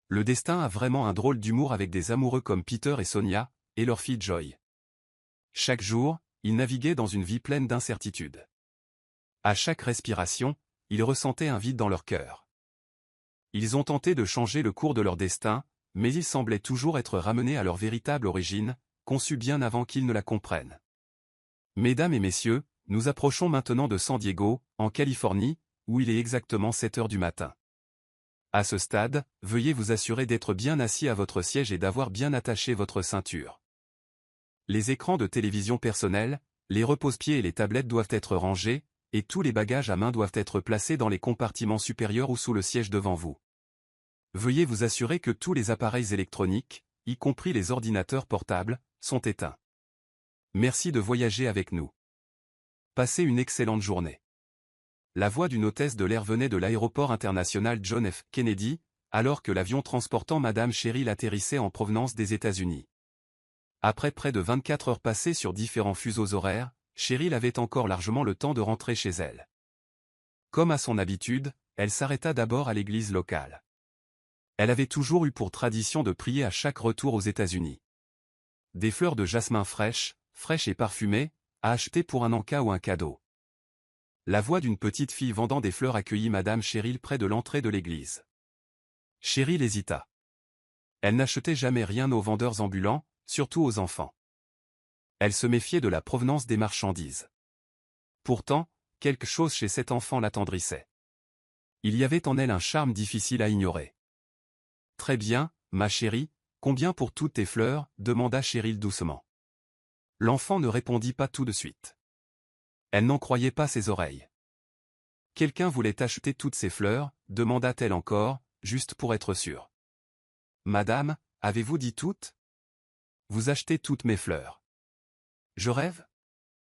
Le destin a vraiment un drôle d'humour avec des amoureux comme Peter et Sonia, et leur fille Joy. Chaque jour, ils naviguaient dans une vie pleine d'incertitudes. À chaque respiration, ils ressentaient un vide dans leur cœur. Ils ont tenté de changer le cours de leur destin, mais ils semblaient toujours être ramenés à leur véritable origine, conçue bien avant qu'ils ne la comprennent. Mesdames et messieurs, nous approchons maintenant de San Diego, en Californie, où il est exactement 7 heures du matin. À ce stade, veuillez vous assurer d'être bien assis à votre siège et d'avoir bien attaché votre ceinture. Les écrans de télévision personnels, les repose-pieds et les tablettes doivent être rangés, et tous les bagages à main doivent être placés dans les compartiments supérieurs ou sous le siège devant vous. Veuillez vous assurer que tous les appareils électroniques, y compris les ordinateurs portables, sont éteints. Merci de voyager avec nous. Passez une excellente journée. La voix d'une hôtesse de l'air venait de l'aéroport international John F. Kennedy, alors que l'avion transportant Madame Cheryl atterrissait en provenance des États-Unis. Après près de 24 heures passées sur différents fuseaux horaires, Cheryl avait encore largement le temps de rentrer chez elle. Comme à son habitude, elle s'arrêta d'abord à l'église locale. Elle avait toujours eu pour tradition de prier à chaque retour aux États-Unis. Des fleurs de jasmin fraîches et parfumées, à acheter pour un en-cas ou un cadeau. La voix d'une petite fille vendant des fleurs accueillit Madame Cheryl près de l'entrée de l'église. Cheryl hésita. Elle n'achetait jamais rien aux vendeurs ambulants, surtout aux enfants. Elle se méfiait de la provenance des marchandises. Pourtant, quelque chose chez cet enfant l'attendrissait. Il y avait en elle un charme difficile à ignorer. « Très bien, ma chérie, combien pour toutes tes fleurs ?» demanda Cheryl doucement. L'enfant ne répondit pas tout de suite. Elle n'en croyait pas ses oreilles. « Quelqu'un voulait acheter toutes ces fleurs ?» demanda-t-elle encore, juste pour être sûre. « Madame, avez-vous dit toutes ? Vous achetez toutes mes fleurs. » « Je rêve ? »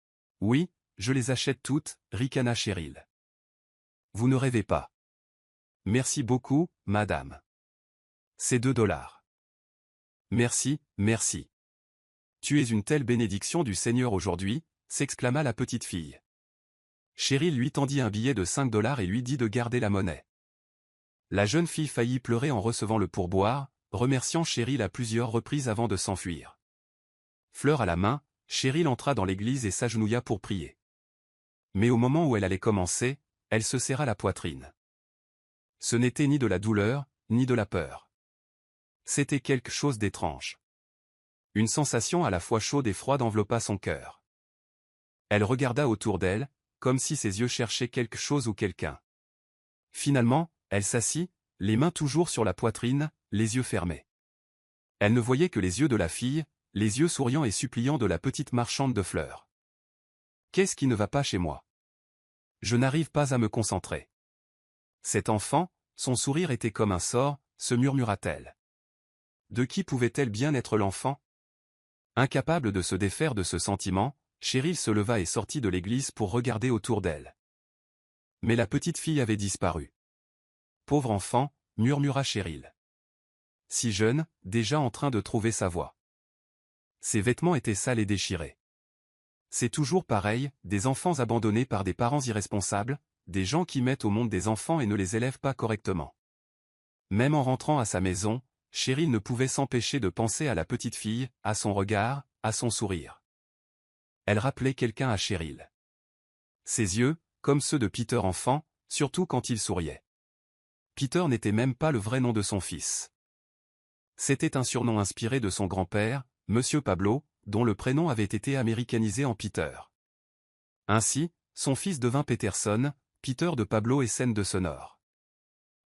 « Oui, je les achète toutes, » ricana Cheryl. « Vous ne rêvez pas. »« Merci beaucoup, madame. C'est $2. »« Merci, merci. Tu es une telle bénédiction du Seigneur aujourd'hui, » s'exclama la petite fille. Cheryl lui tendit un billet de $5 et lui dit de garder la monnaie. La jeune fille faillit pleurer en recevant le pourboire, remerciant Cheryl à plusieurs reprises avant de s'enfuir. Fleur à la main, Cheryl entra dans l'église et s'agenouilla pour prier. Mais au moment où elle allait commencer, elle se serra la poitrine. Ce n'était ni de la douleur, ni de la peur. C'était quelque chose d'étrange. Une sensation à la fois chaude et froide enveloppa son cœur. Elle regarda autour d'elle, comme si ses yeux cherchaient quelque chose ou quelqu'un. Finalement, elle s'assit, les mains toujours sur la poitrine, les yeux fermés. Elle ne voyait que les yeux de la fille, les yeux souriants et suppliants de la petite marchande de fleurs. « Qu'est-ce qui ne va pas chez moi ? Je n'arrive pas à me concentrer. » Cet enfant, son sourire était comme un sort, se murmura-t-elle. De qui pouvait-elle bien être l'enfant ? Incapable de se défaire de ce sentiment, Cheryl se leva et sortit de l'église pour regarder autour d'elle. Mais la petite fille avait disparu. « Pauvre enfant » murmura Cheryl. Si jeune, déjà en train de trouver sa voie. Ses vêtements étaient sales et déchirés. C'est toujours pareil, des enfants abandonnés par des parents irresponsables, des gens qui mettent au monde des enfants et ne les élèvent pas correctement. Même en rentrant à sa maison, Cheryl ne pouvait s'empêcher de penser à la petite fille, à son regard, à son sourire. Elle rappelait quelqu'un à Cheryl. Ses yeux, comme ceux de Peter enfant, surtout quand il souriait. Peter n'était même pas le vrai nom de son fils. C'était un surnom inspiré de son grand-père, Monsieur Pablo, dont le prénom avait été américanisé en Peter. Ainsi, son fils devint Peterson, Peter de Pablo et Sen de Sonor.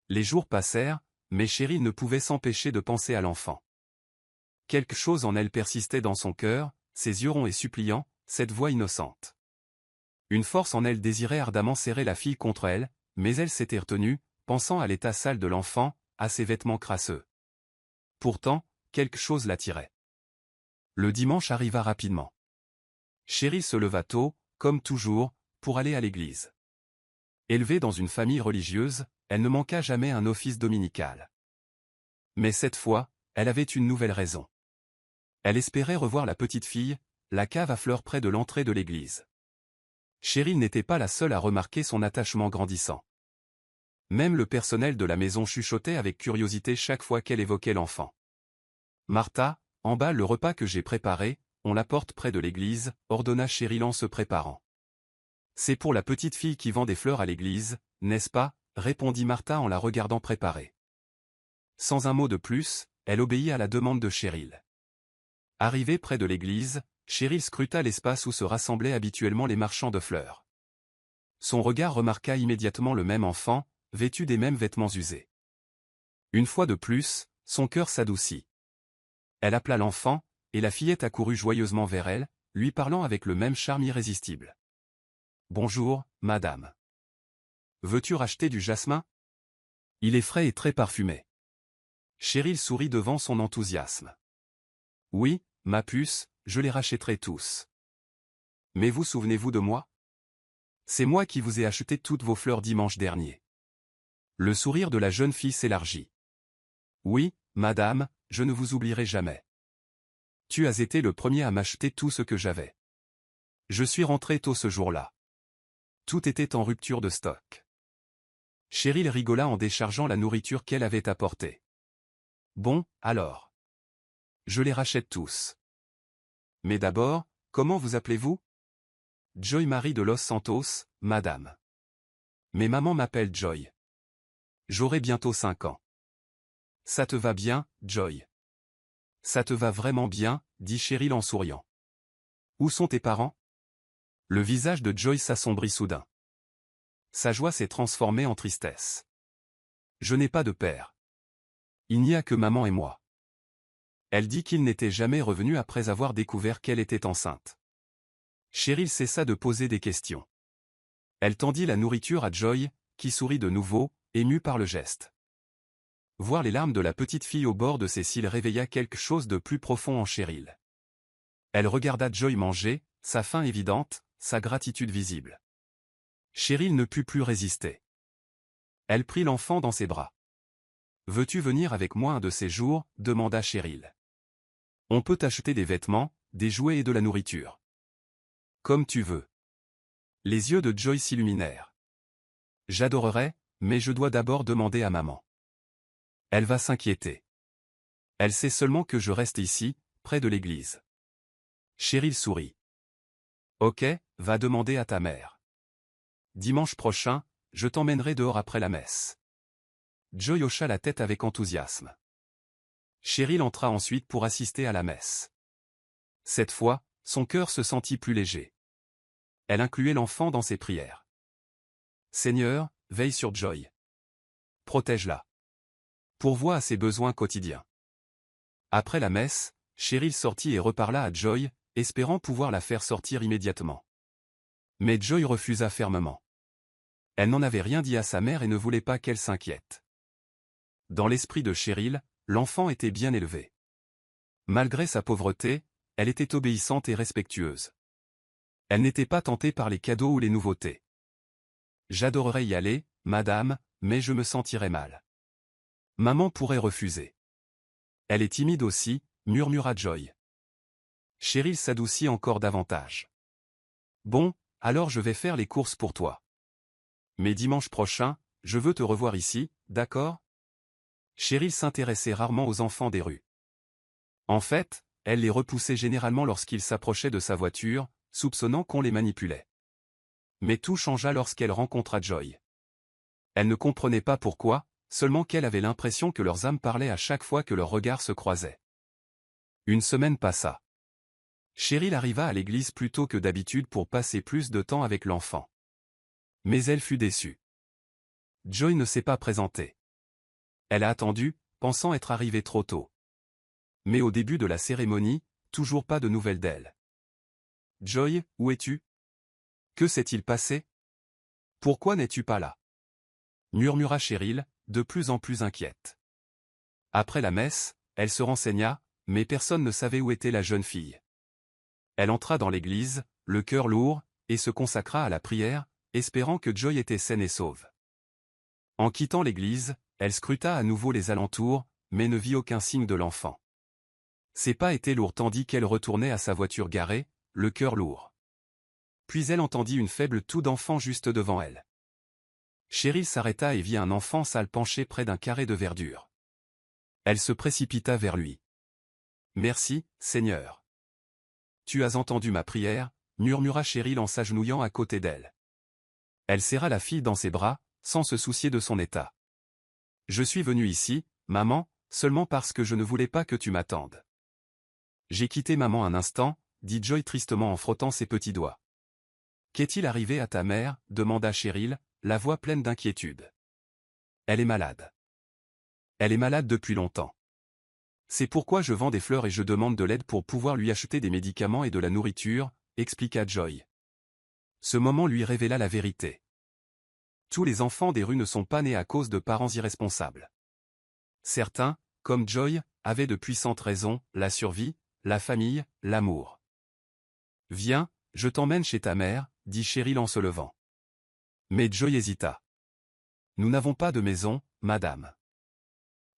Les jours passèrent, mais Cheryl ne pouvait s'empêcher de penser à l'enfant. Quelque chose en elle persistait dans son cœur, ses yeux ronds et suppliants, cette voix innocente. Une force en elle désirait ardemment serrer la fille contre elle, mais elle s'était retenue, pensant à l'état sale de l'enfant, à ses vêtements crasseux. Pourtant, quelque chose l'attirait. Le dimanche arriva rapidement. Cheryl se leva tôt, comme toujours, pour aller à l'église. Élevée dans une famille religieuse, elle ne manqua jamais un office dominical. Mais cette fois, elle avait une nouvelle raison. Elle espérait revoir la petite fille, la cave à fleurs près de l'entrée de l'église. Cheryl n'était pas la seule à remarquer son attachement grandissant. Même le personnel de la maison chuchotait avec curiosité chaque fois qu'elle évoquait l'enfant. « Martha, emballe le repas que j'ai préparé, on l'apporte près de l'église, ordonna Cheryl en se préparant. « C'est pour la petite fille qui vend des fleurs à l'église, n'est-ce pas ?» répondit Martha en la regardant préparer. Sans un mot de plus, elle obéit à la demande de Cheryl. Arrivée près de l'église, Cheryl scruta l'espace où se rassemblaient habituellement les marchands de fleurs. Son regard remarqua immédiatement le même enfant, vêtu des mêmes vêtements usés. Une fois de plus, son cœur s'adoucit. Elle appela l'enfant, et la fillette accourut joyeusement vers elle, lui parlant avec le même charme irrésistible. « Bonjour, madame. Veux-tu racheter du jasmin? Il est frais et très parfumé. » Cheryl sourit devant son enthousiasme. « Oui, ma puce, je les rachèterai tous. Mais vous souvenez-vous de moi? C'est moi qui vous ai acheté toutes vos fleurs dimanche dernier. » Le sourire de la jeune fille s'élargit. « Oui, madame, je ne vous oublierai jamais. Tu as été le premier à m'acheter tout ce que j'avais. Je suis rentré tôt ce jour-là. Tout était en rupture de stock. » Cheryl rigola en déchargeant la nourriture qu'elle avait apportée. « Bon, alors. Je les rachète tous. Mais d'abord, comment vous appelez-vous? » Joy Marie de Los Santos, madame. Mais maman m'appelle Joy. J'aurai bientôt 5 ans. Ça te va bien, Joy? Ça te va vraiment bien, dit Cheryl en souriant. Où sont tes parents? Le visage de Joy s'assombrit soudain. Sa joie s'est transformée en tristesse. Je n'ai pas de père. Il n'y a que maman et moi. Elle dit qu'il n'était jamais revenu après avoir découvert qu'elle était enceinte. Cheryl cessa de poser des questions. Elle tendit la nourriture à Joy, qui sourit de nouveau, émue par le geste. Voir les larmes de la petite fille au bord de ses cils réveilla quelque chose de plus profond en Cheryl. Elle regarda Joy manger, sa faim évidente, sa gratitude visible. Cheryl ne put plus résister. Elle prit l'enfant dans ses bras. « Veux-tu venir avec moi un de ces jours ?» demanda Cheryl. « On peut acheter des vêtements, des jouets et de la nourriture. Comme tu veux. » Les yeux de Joy s'illuminèrent. « J'adorerais, mais je dois d'abord demander à maman. Elle va s'inquiéter. Elle sait seulement que je reste ici, près de l'église. » Cheryl sourit. « Ok, va demander à ta mère. Dimanche prochain, je t'emmènerai dehors après la messe. » Joy hocha la tête avec enthousiasme. Cheryl entra ensuite pour assister à la messe. Cette fois, son cœur se sentit plus léger. Elle incluait l'enfant dans ses prières. « Seigneur, veille sur Joy. Protège-la. Pourvois à ses besoins quotidiens. » Après la messe, Cheryl sortit et reparla à Joy, espérant pouvoir la faire sortir immédiatement. Mais Joy refusa fermement. Elle n'en avait rien dit à sa mère et ne voulait pas qu'elle s'inquiète. Dans l'esprit de Cheryl, l'enfant était bien élevé. Malgré sa pauvreté, elle était obéissante et respectueuse. Elle n'était pas tentée par les cadeaux ou les nouveautés. « J'adorerais y aller, madame, mais je me sentirais mal. Maman pourrait refuser. Elle est timide aussi, » murmura Joy. Cheryl s'adoucit encore davantage. « Bon, alors je vais faire les courses pour toi. Mais dimanche prochain, je veux te revoir ici, d'accord ?» Cheryl s'intéressait rarement aux enfants des rues. En fait, elle les repoussait généralement lorsqu'ils s'approchaient de sa voiture, soupçonnant qu'on les manipulait. Mais tout changea lorsqu'elle rencontra Joy. Elle ne comprenait pas pourquoi, seulement qu'elle avait l'impression que leurs âmes parlaient à chaque fois que leurs regards se croisaient. Une semaine passa. Cheryl arriva à l'église plus tôt que d'habitude pour passer plus de temps avec l'enfant. Mais elle fut déçue. Joy ne s'est pas présentée. Elle a attendu, pensant être arrivée trop tôt. Mais au début de la cérémonie, toujours pas de nouvelles d'elle. « Joy, où es-tu? Que s'est-il passé? Pourquoi n'es-tu pas là ?» murmura Cheryl, de plus en plus inquiète. Après la messe, elle se renseigna, mais personne ne savait où était la jeune fille. Elle entra dans l'église, le cœur lourd, et se consacra à la prière, espérant que Joy était saine et sauve. En quittant l'église, elle scruta à nouveau les alentours, mais ne vit aucun signe de l'enfant. Ses pas étaient lourds tandis qu'elle retournait à sa voiture garée, le cœur lourd. Puis elle entendit une faible toux d'enfant juste devant elle. Cheryl s'arrêta et vit un enfant sale penché près d'un carré de verdure. Elle se précipita vers lui. « Merci, Seigneur. Tu as entendu ma prière, » murmura Cheryl en s'agenouillant à côté d'elle. Elle serra la fille dans ses bras, sans se soucier de son état. « Je suis venu ici, maman, seulement parce que je ne voulais pas que tu m'attendes. » « J'ai quitté maman un instant, » dit Joy tristement en frottant ses petits doigts. « Qu'est-il arrivé à ta mère » demanda Cheryl, la voix pleine d'inquiétude. « Elle est malade. Elle est malade depuis longtemps. C'est pourquoi je vends des fleurs et je demande de l'aide pour pouvoir lui acheter des médicaments et de la nourriture, » expliqua Joy. Ce moment lui révéla la vérité. Tous les enfants des rues ne sont pas nés à cause de parents irresponsables. Certains, comme Joy, avaient de puissantes raisons, la survie, la famille, l'amour. « Viens, je t'emmène chez ta mère, » dit Cheryl en se levant. Mais Joy hésita. « Nous n'avons pas de maison, madame.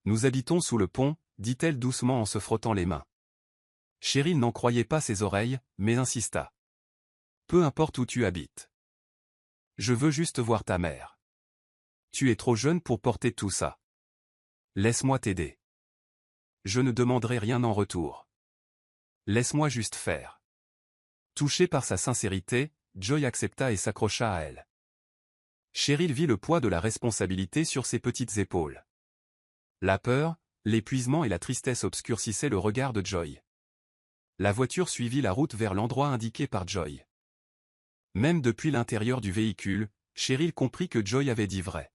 Nous habitons sous le pont, » dit-elle doucement en se frottant les mains. Cheryl n'en croyait pas ses oreilles, mais insista. « Peu importe où tu habites. Je veux juste voir ta mère. Tu es trop jeune pour porter tout ça. Laisse-moi t'aider. Je ne demanderai rien en retour. Laisse-moi juste faire. » Touché par sa sincérité, Joy accepta et s'accrocha à elle. Cheryl vit le poids de la responsabilité sur ses petites épaules. La peur, l'épuisement et la tristesse obscurcissaient le regard de Joy. La voiture suivit la route vers l'endroit indiqué par Joy. Même depuis l'intérieur du véhicule, Cheryl comprit que Joy avait dit vrai.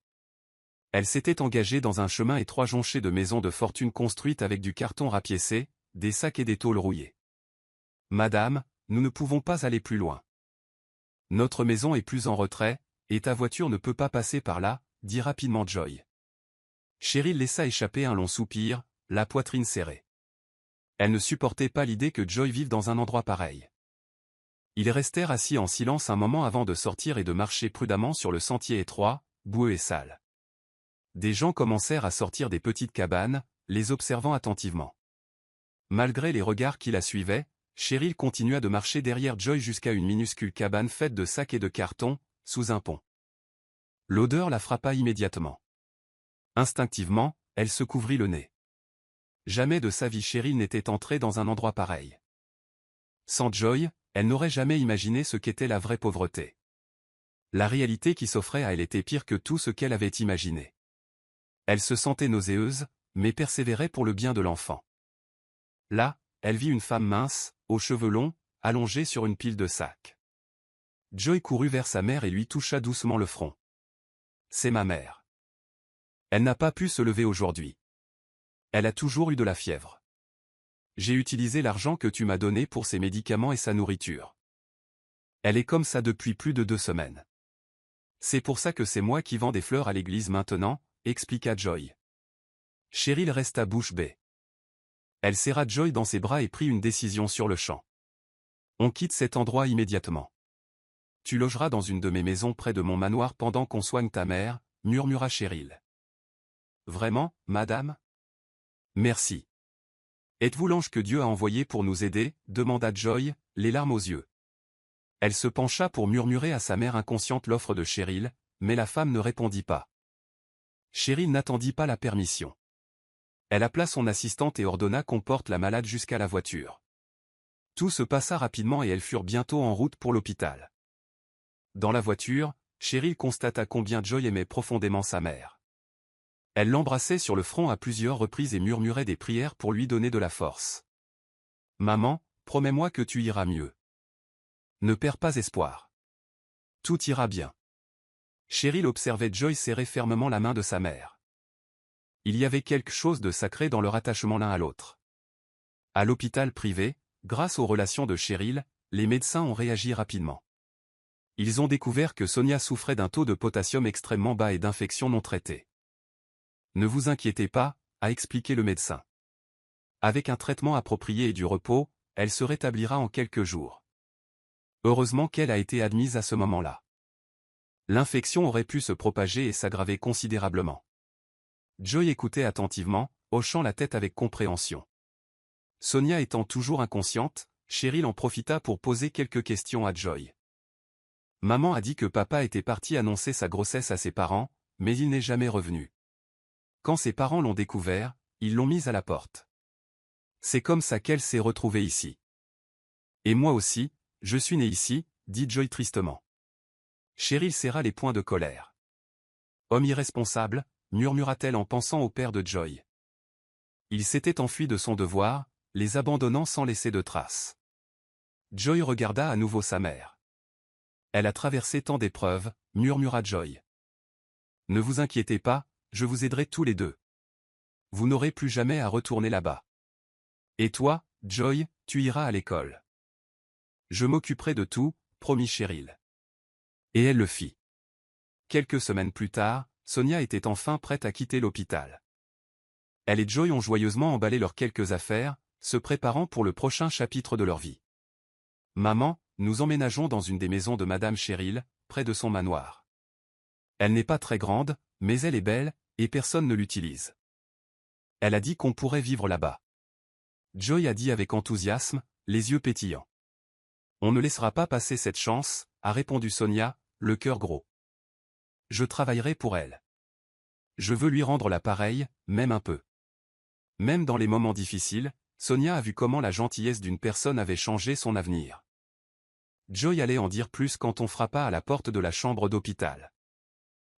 Elle s'était engagée dans un chemin étroit jonché de maisons de fortune construites avec du carton rapiécé, des sacs et des tôles rouillées. « Madame, nous ne pouvons pas aller plus loin. Notre maison est plus en retrait, et ta voiture ne peut pas passer par là, » dit rapidement Joy. Cheryl laissa échapper un long soupir, la poitrine serrée. Elle ne supportait pas l'idée que Joy vive dans un endroit pareil. Ils restèrent assis en silence un moment avant de sortir et de marcher prudemment sur le sentier étroit, boueux et sale. Des gens commencèrent à sortir des petites cabanes, les observant attentivement. Malgré les regards qui la suivaient, Cheryl continua de marcher derrière Joy jusqu'à une minuscule cabane faite de sacs et de carton, sous un pont. L'odeur la frappa immédiatement. Instinctivement, elle se couvrit le nez. Jamais de sa vie Cheryl n'était entrée dans un endroit pareil. Sans Joy, elle n'aurait jamais imaginé ce qu'était la vraie pauvreté. La réalité qui s'offrait à elle était pire que tout ce qu'elle avait imaginé. Elle se sentait nauséeuse, mais persévérait pour le bien de l'enfant. Là, elle vit une femme mince, aux cheveux longs, allongée sur une pile de sacs. Joy courut vers sa mère et lui toucha doucement le front. « C'est ma mère. Elle n'a pas pu se lever aujourd'hui. Elle a toujours eu de la fièvre. J'ai utilisé l'argent que tu m'as donné pour ses médicaments et sa nourriture. Elle est comme ça depuis plus de 2 semaines. C'est pour ça que c'est moi qui vends des fleurs à l'église maintenant, » expliqua Joy. Cheryl resta bouche bée. Elle serra Joy dans ses bras et prit une décision sur le champ. « On quitte cet endroit immédiatement. Tu logeras dans une de mes maisons près de mon manoir pendant qu'on soigne ta mère, » murmura Cheryl. « Vraiment, madame ? Merci. Êtes-vous l'ange que Dieu a envoyé pour nous aider ?» demanda Joy, les larmes aux yeux. Elle se pencha pour murmurer à sa mère inconsciente l'offre de Cheryl, mais la femme ne répondit pas. Cheryl n'attendit pas la permission. Elle appela son assistante et ordonna qu'on porte la malade jusqu'à la voiture. Tout se passa rapidement et elles furent bientôt en route pour l'hôpital. Dans la voiture, Cheryl constata combien Joy aimait profondément sa mère. Elle l'embrassait sur le front à plusieurs reprises et murmurait des prières pour lui donner de la force. « Maman, promets-moi que tu iras mieux. Ne perds pas espoir. Tout ira bien. » Cheryl observait Joy serrer fermement la main de sa mère. Il y avait quelque chose de sacré dans leur attachement l'un à l'autre. À l'hôpital privé, grâce aux relations de Cheryl, les médecins ont réagi rapidement. Ils ont découvert que Sonia souffrait d'un taux de potassium extrêmement bas et d'infections non traitées. « Ne vous inquiétez pas », a expliqué le médecin. Avec un traitement approprié et du repos, elle se rétablira en quelques jours. Heureusement qu'elle a été admise à ce moment-là. L'infection aurait pu se propager et s'aggraver considérablement. Joy écoutait attentivement, hochant la tête avec compréhension. Sonia étant toujours inconsciente, Cheryl en profita pour poser quelques questions à Joy. « Maman a dit que papa était parti annoncer sa grossesse à ses parents, mais il n'est jamais revenu. Quand ses parents l'ont découvert, ils l'ont mise à la porte. C'est comme ça qu'elle s'est retrouvée ici. Et moi aussi, je suis né ici, dit Joy tristement. Cheryl serra les poings de colère. Homme irresponsable, murmura-t-elle en pensant au père de Joy. Il s'était enfui de son devoir, les abandonnant sans laisser de traces. Joy regarda à nouveau sa mère. Elle a traversé tant d'épreuves, murmura Joy. Ne vous inquiétez pas, je vous aiderai tous les deux. Vous n'aurez plus jamais à retourner là-bas. Et toi, Joy, tu iras à l'école. Je m'occuperai de tout, promit Cheryl. Et elle le fit. Quelques semaines plus tard, Sonia était enfin prête à quitter l'hôpital. Elle et Joy ont joyeusement emballé leurs quelques affaires, se préparant pour le prochain chapitre de leur vie. Maman, nous emménageons dans une des maisons de Madame Cheryl, près de son manoir. Elle n'est pas très grande, mais elle est belle, et personne ne l'utilise. Elle a dit qu'on pourrait vivre là-bas. Joy a dit avec enthousiasme, les yeux pétillants. On ne laissera pas passer cette chance, a répondu Sonia, le cœur gros. Je travaillerai pour elle. Je veux lui rendre l'appareil, même un peu. Même dans les moments difficiles, Sonia a vu comment la gentillesse d'une personne avait changé son avenir. Joy allait en dire plus quand on frappa à la porte de la chambre d'hôpital.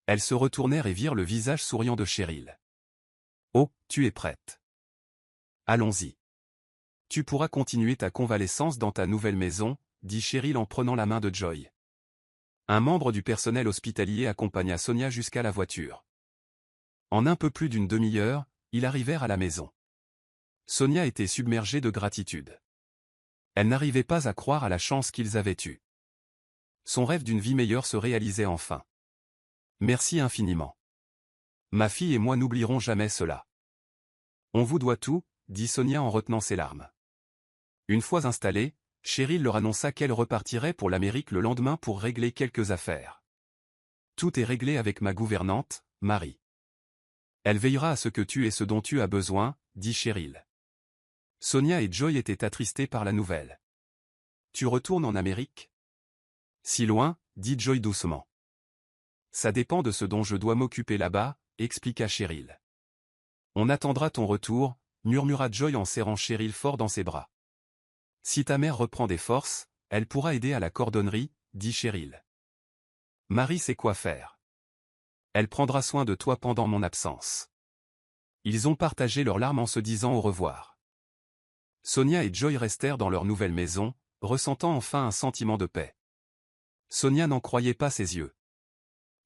Elles se retournèrent et virent le visage souriant de Cheryl. Oh, tu es prête. Allons-y. Tu pourras continuer ta convalescence dans ta nouvelle maison, dit Cheryl en prenant la main de Joy. Un membre du personnel hospitalier accompagna Sonia jusqu'à la voiture. En un peu plus d'une demi-heure, ils arrivèrent à la maison. Sonia était submergée de gratitude. Elle n'arrivait pas à croire à la chance qu'ils avaient eue. Son rêve d'une vie meilleure se réalisait enfin. Merci infiniment. Ma fille et moi n'oublierons jamais cela. On vous doit tout, dit Sonia en retenant ses larmes. Une fois installée, Cheryl leur annonça qu'elle repartirait pour l'Amérique le lendemain pour régler quelques affaires. Tout est réglé avec ma gouvernante, Marie. Elle veillera à ce que tu aies ce dont tu as besoin, dit Cheryl. Sonia et Joy étaient attristées par la nouvelle. Tu retournes en Amérique? Si loin, dit Joy doucement. Ça dépend de ce dont je dois m'occuper là-bas, expliqua Cheryl. On attendra ton retour, murmura Joy en serrant Cheryl fort dans ses bras. Si ta mère reprend des forces, elle pourra aider à la cordonnerie, dit Cheryl. Marie sait quoi faire. Elle prendra soin de toi pendant mon absence. Ils ont partagé leurs larmes en se disant au revoir. Sonia et Joy restèrent dans leur nouvelle maison, ressentant enfin un sentiment de paix. Sonia n'en croyait pas ses yeux.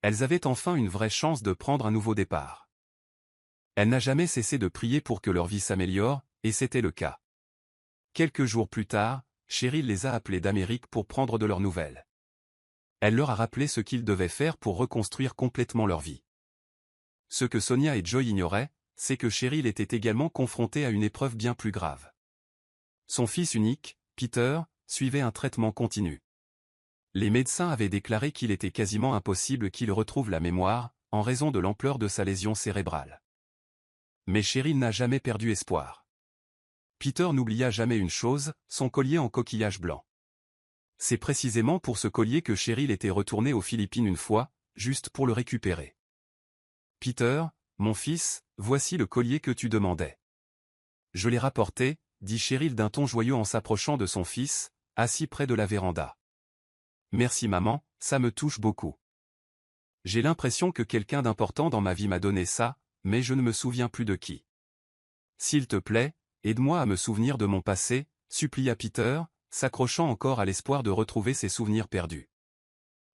Elles avaient enfin une vraie chance de prendre un nouveau départ. Elle n'a jamais cessé de prier pour que leur vie s'améliore, et c'était le cas. Quelques jours plus tard, Cheryl les a appelés d'Amérique pour prendre de leurs nouvelles. Elle leur a rappelé ce qu'ils devaient faire pour reconstruire complètement leur vie. Ce que Sonia et Joy ignoraient, c'est que Cheryl était également confrontée à une épreuve bien plus grave. Son fils unique, Peter, suivait un traitement continu. Les médecins avaient déclaré qu'il était quasiment impossible qu'il retrouve la mémoire, en raison de l'ampleur de sa lésion cérébrale. Mais Cheryl n'a jamais perdu espoir. Peter n'oublia jamais une chose, son collier en coquillage blanc. C'est précisément pour ce collier que Cheryl était retournée aux Philippines une fois, juste pour le récupérer. Peter, mon fils, voici le collier que tu demandais. Je l'ai rapporté, dit Cheryl d'un ton joyeux en s'approchant de son fils, assis près de la véranda. Merci maman, ça me touche beaucoup. J'ai l'impression que quelqu'un d'important dans ma vie m'a donné ça, mais je ne me souviens plus de qui. S'il te plaît, aide-moi à me souvenir de mon passé, supplia Peter, s'accrochant encore à l'espoir de retrouver ses souvenirs perdus.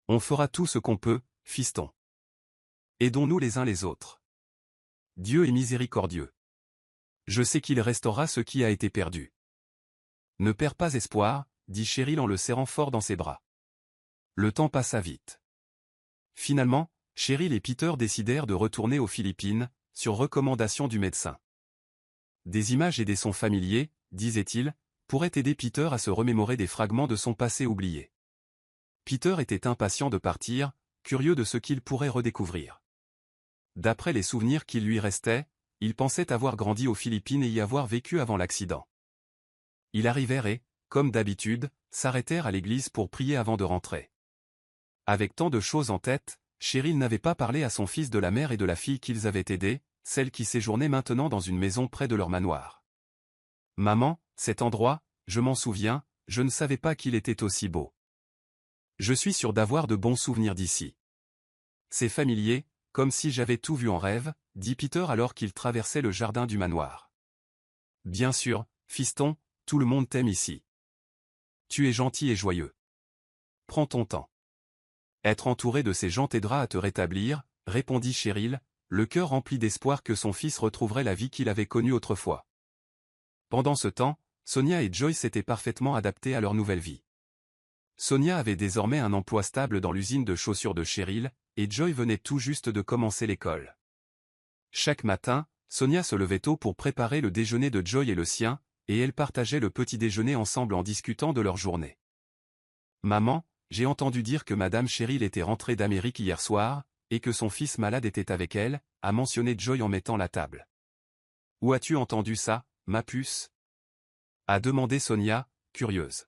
On fera tout ce qu'on peut, fiston. Aidons-nous les uns les autres. Dieu est miséricordieux. Je sais qu'il restaurera ce qui a été perdu. Ne perds pas espoir, dit Cheryl en le serrant fort dans ses bras. Le temps passa vite. Finalement, Cheryl et Peter décidèrent de retourner aux Philippines, sur recommandation du médecin. Des images et des sons familiers, disait-il, pourraient aider Peter à se remémorer des fragments de son passé oublié. Peter était impatient de partir, curieux de ce qu'il pourrait redécouvrir. D'après les souvenirs qui lui restaient, il pensait avoir grandi aux Philippines et y avoir vécu avant l'accident. Ils arrivèrent et, comme d'habitude, s'arrêtèrent à l'église pour prier avant de rentrer. Avec tant de choses en tête, Cheryl n'avait pas parlé à son fils de la mère et de la fille qu'ils avaient aidée, celle qui séjournait maintenant dans une maison près de leur manoir. Maman, cet endroit, je m'en souviens, je ne savais pas qu'il était aussi beau. Je suis sûr d'avoir de bons souvenirs d'ici. C'est familier, comme si j'avais tout vu en rêve, dit Peter alors qu'il traversait le jardin du manoir. Bien sûr, fiston, tout le monde t'aime ici. Tu es gentil et joyeux. Prends ton temps. Être entouré de ces gens t'aidera à te rétablir, répondit Cheryl, le cœur rempli d'espoir que son fils retrouverait la vie qu'il avait connue autrefois. Pendant ce temps, Sonia et Joy s'étaient parfaitement adaptés à leur nouvelle vie. Sonia avait désormais un emploi stable dans l'usine de chaussures de Cheryl, et Joy venait tout juste de commencer l'école. Chaque matin, Sonia se levait tôt pour préparer le déjeuner de Joy et le sien, et elles partageaient le petit déjeuner ensemble en discutant de leur journée. Maman, j'ai entendu dire que Madame Cheryl était rentrée d'Amérique hier soir, et que son fils malade était avec elle, a mentionné Joy en mettant la table. Où as-tu entendu ça, ma puce? A demandé Sonia, curieuse.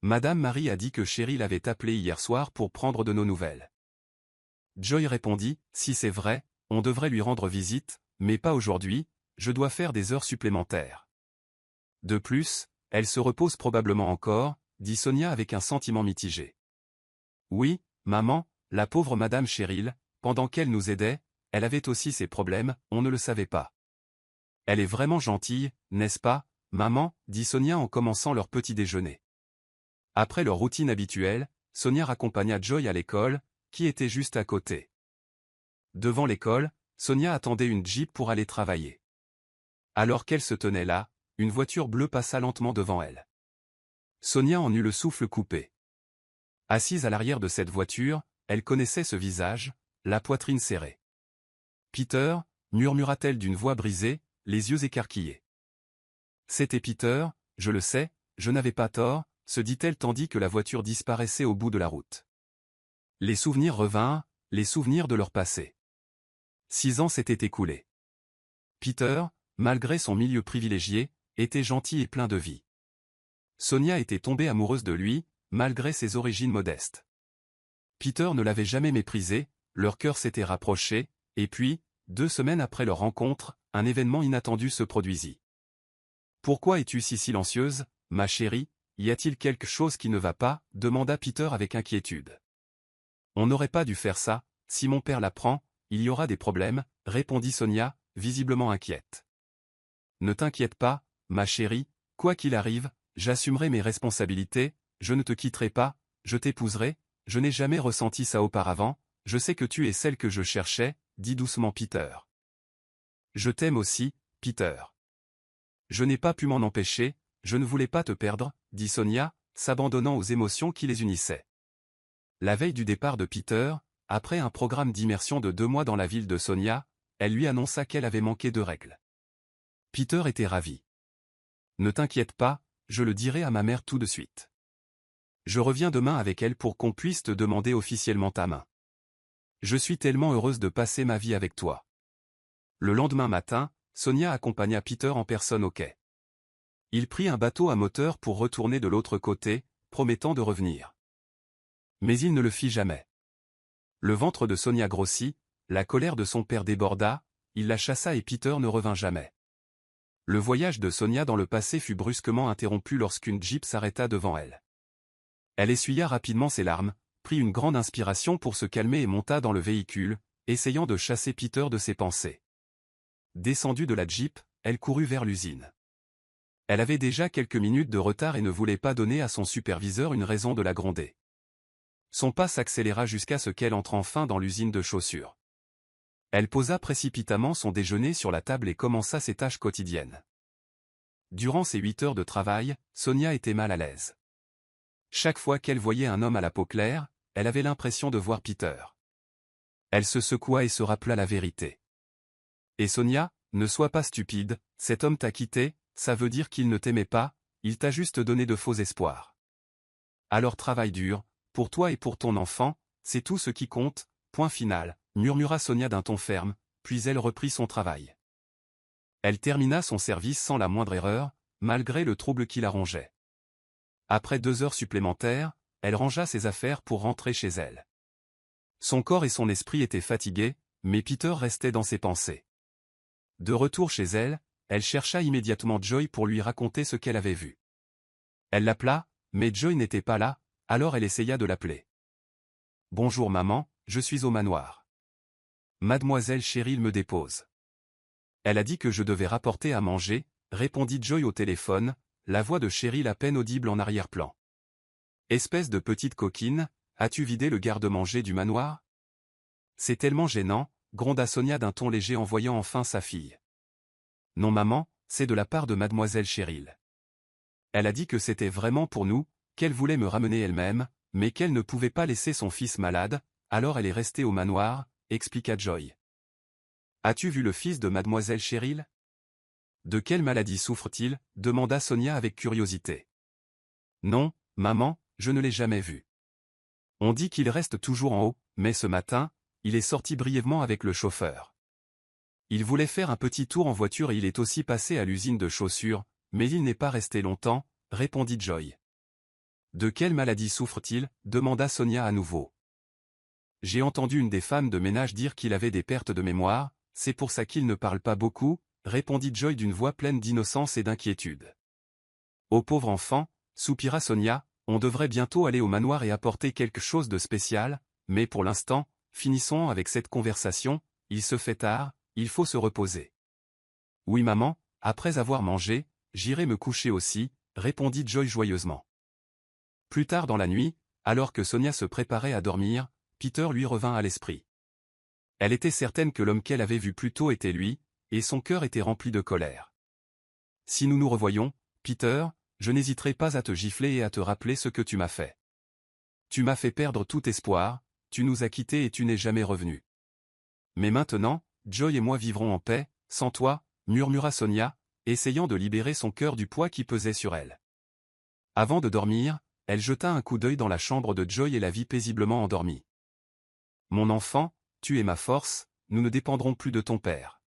Madame Marie a dit que Cheryl avait appelé hier soir pour prendre de nos nouvelles. Joy répondit, si c'est vrai, on devrait lui rendre visite, mais pas aujourd'hui, je dois faire des heures supplémentaires. De plus, elle se repose probablement encore, dit Sonia avec un sentiment mitigé. Oui, maman, la pauvre Madame Cheryl, pendant qu'elle nous aidait, elle avait aussi ses problèmes, on ne le savait pas. Elle est vraiment gentille, n'est-ce pas, maman, dit Sonia en commençant leur petit déjeuner. Après leur routine habituelle, Sonia raccompagna Joy à l'école, qui était juste à côté. Devant l'école, Sonia attendait une Jeep pour aller travailler. Alors qu'elle se tenait là, une voiture bleue passa lentement devant elle. Sonia en eut le souffle coupé. Assise à l'arrière de cette voiture, elle connaissait ce visage, la poitrine serrée. Peter, murmura-t-elle d'une voix brisée, les yeux écarquillés. C'était Peter, je le sais, je n'avais pas tort, se dit-elle tandis que la voiture disparaissait au bout de la route. Les souvenirs revinrent, les souvenirs de leur passé. 6 ans s'étaient écoulés. Peter, malgré son milieu privilégié, était gentil et plein de vie. Sonia était tombée amoureuse de lui, malgré ses origines modestes. Peter ne l'avait jamais méprisé, leur cœur s'était rapproché, et puis, 2 semaines après leur rencontre, un événement inattendu se produisit. « Pourquoi es-tu si silencieuse, ma chérie, y a-t-il quelque chose qui ne va pas » demanda Peter avec inquiétude. « On n'aurait pas dû faire ça, si mon père l'apprend, il y aura des problèmes, répondit Sonia, visiblement inquiète. « Ne t'inquiète pas, ma chérie, quoi qu'il arrive, j'assumerai mes responsabilités, je ne te quitterai pas, je t'épouserai, je n'ai jamais ressenti ça auparavant, je sais que tu es celle que je cherchais, dit doucement Peter. Je t'aime aussi, Peter. Je n'ai pas pu m'en empêcher, je ne voulais pas te perdre, dit Sonia, s'abandonnant aux émotions qui les unissaient. La veille du départ de Peter, après un programme d'immersion de 2 mois dans la ville de Sonia, elle lui annonça qu'elle avait manqué de règles. Peter était ravi. Ne t'inquiète pas, je le dirai à ma mère tout de suite. Je reviens demain avec elle pour qu'on puisse te demander officiellement ta main. Je suis tellement heureuse de passer ma vie avec toi. Le lendemain matin, Sonia accompagna Peter en personne au quai. Il prit un bateau à moteur pour retourner de l'autre côté, promettant de revenir. Mais il ne le fit jamais. Le ventre de Sonia grossit, la colère de son père déborda, il la chassa et Peter ne revint jamais. Le voyage de Sonia dans le passé fut brusquement interrompu lorsqu'une Jeep s'arrêta devant elle. Elle essuya rapidement ses larmes, prit une grande inspiration pour se calmer et monta dans le véhicule, essayant de chasser Peter de ses pensées. Descendue de la Jeep, elle courut vers l'usine. Elle avait déjà quelques minutes de retard et ne voulait pas donner à son superviseur une raison de la gronder. Son pas s'accéléra jusqu'à ce qu'elle entre enfin dans l'usine de chaussures. Elle posa précipitamment son déjeuner sur la table et commença ses tâches quotidiennes. Durant ces 8 heures de travail, Sonia était mal à l'aise. Chaque fois qu'elle voyait un homme à la peau claire, elle avait l'impression de voir Peter. Elle se secoua et se rappela la vérité. « Et Sonia, ne sois pas stupide, cet homme t'a quitté, ça veut dire qu'il ne t'aimait pas, il t'a juste donné de faux espoirs. Alors travaille dur, pour toi et pour ton enfant, c'est tout ce qui compte, point final, » murmura Sonia d'un ton ferme, puis elle reprit son travail. Elle termina son service sans la moindre erreur, malgré le trouble qui la rongeait. Après 2 heures supplémentaires, elle rangea ses affaires pour rentrer chez elle. Son corps et son esprit étaient fatigués, mais Peter restait dans ses pensées. De retour chez elle, elle chercha immédiatement Joy pour lui raconter ce qu'elle avait vu. Elle l'appela, mais Joy n'était pas là, alors elle essaya de l'appeler. « Bonjour maman, je suis au manoir. Mademoiselle Cheryl me dépose. Elle a dit que je devais rapporter à manger, » répondit Joy au téléphone, la voix de Cheryl à peine audible en arrière-plan. « Espèce de petite coquine, as-tu vidé le garde-manger du manoir? C'est tellement gênant, gronda Sonia d'un ton léger en voyant enfin sa fille. Non maman, c'est de la part de mademoiselle Cheryl. Elle a dit que c'était vraiment pour nous, qu'elle voulait me ramener elle-même, mais qu'elle ne pouvait pas laisser son fils malade, alors elle est restée au manoir, expliqua Joy. As-tu vu le fils de mademoiselle Cheryl? De quelle maladie souffre-t-il? Demanda Sonia avec curiosité. Non, maman, je ne l'ai jamais vu. On dit qu'il reste toujours en haut, mais ce matin, il est sorti brièvement avec le chauffeur. Il voulait faire un petit tour en voiture et il est aussi passé à l'usine de chaussures, mais il n'est pas resté longtemps, répondit Joy. De quelle maladie souffre-t-il? Demanda Sonia à nouveau. J'ai entendu une des femmes de ménage dire qu'il avait des pertes de mémoire, c'est pour ça qu'il ne parle pas beaucoup, répondit Joy d'une voix pleine d'innocence et d'inquiétude. Ô pauvre enfant, soupira Sonia, on devrait bientôt aller au manoir et apporter quelque chose de spécial, mais pour l'instant, finissons avec cette conversation, il se fait tard, il faut se reposer. Oui maman, après avoir mangé, j'irai me coucher aussi, répondit Joy joyeusement. Plus tard dans la nuit, alors que Sonia se préparait à dormir, Peter lui revint à l'esprit. Elle était certaine que l'homme qu'elle avait vu plus tôt était lui, et son cœur était rempli de colère. Si nous nous revoyons, Peter, je n'hésiterai pas à te gifler et à te rappeler ce que tu m'as fait. Tu m'as fait perdre tout espoir, tu nous as quittés et tu n'es jamais revenu. Mais maintenant, Joy et moi vivrons en paix, sans toi, murmura Sonia, essayant de libérer son cœur du poids qui pesait sur elle. Avant de dormir, elle jeta un coup d'œil dans la chambre de Joy et la vit paisiblement endormie. Mon enfant, tu es ma force, nous ne dépendrons plus de ton père.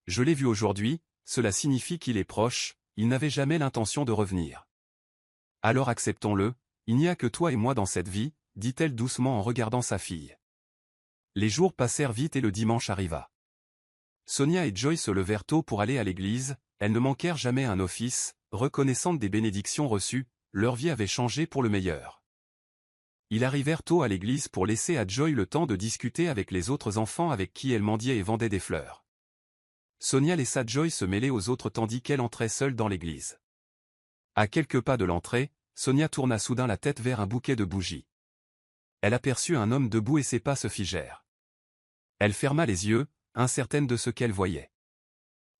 Je l'ai vu aujourd'hui, cela signifie qu'il est proche, il n'avait jamais l'intention de revenir. Alors acceptons-le, il n'y a que toi et moi dans cette vie, dit-elle doucement en regardant sa fille. Les jours passèrent vite et le dimanche arriva. Sonia et Joy se levèrent tôt pour aller à l'église, elles ne manquèrent jamais un office, reconnaissantes des bénédictions reçues, leur vie avait changé pour le meilleur. Ils arrivèrent tôt à l'église pour laisser à Joy le temps de discuter avec les autres enfants avec qui elle mendiait et vendait des fleurs. Sonia laissa Joy se mêler aux autres tandis qu'elle entrait seule dans l'église. À quelques pas de l'entrée, Sonia tourna soudain la tête vers un bouquet de bougies. Elle aperçut un homme debout et ses pas se figèrent. Elle ferma les yeux, incertaine de ce qu'elle voyait.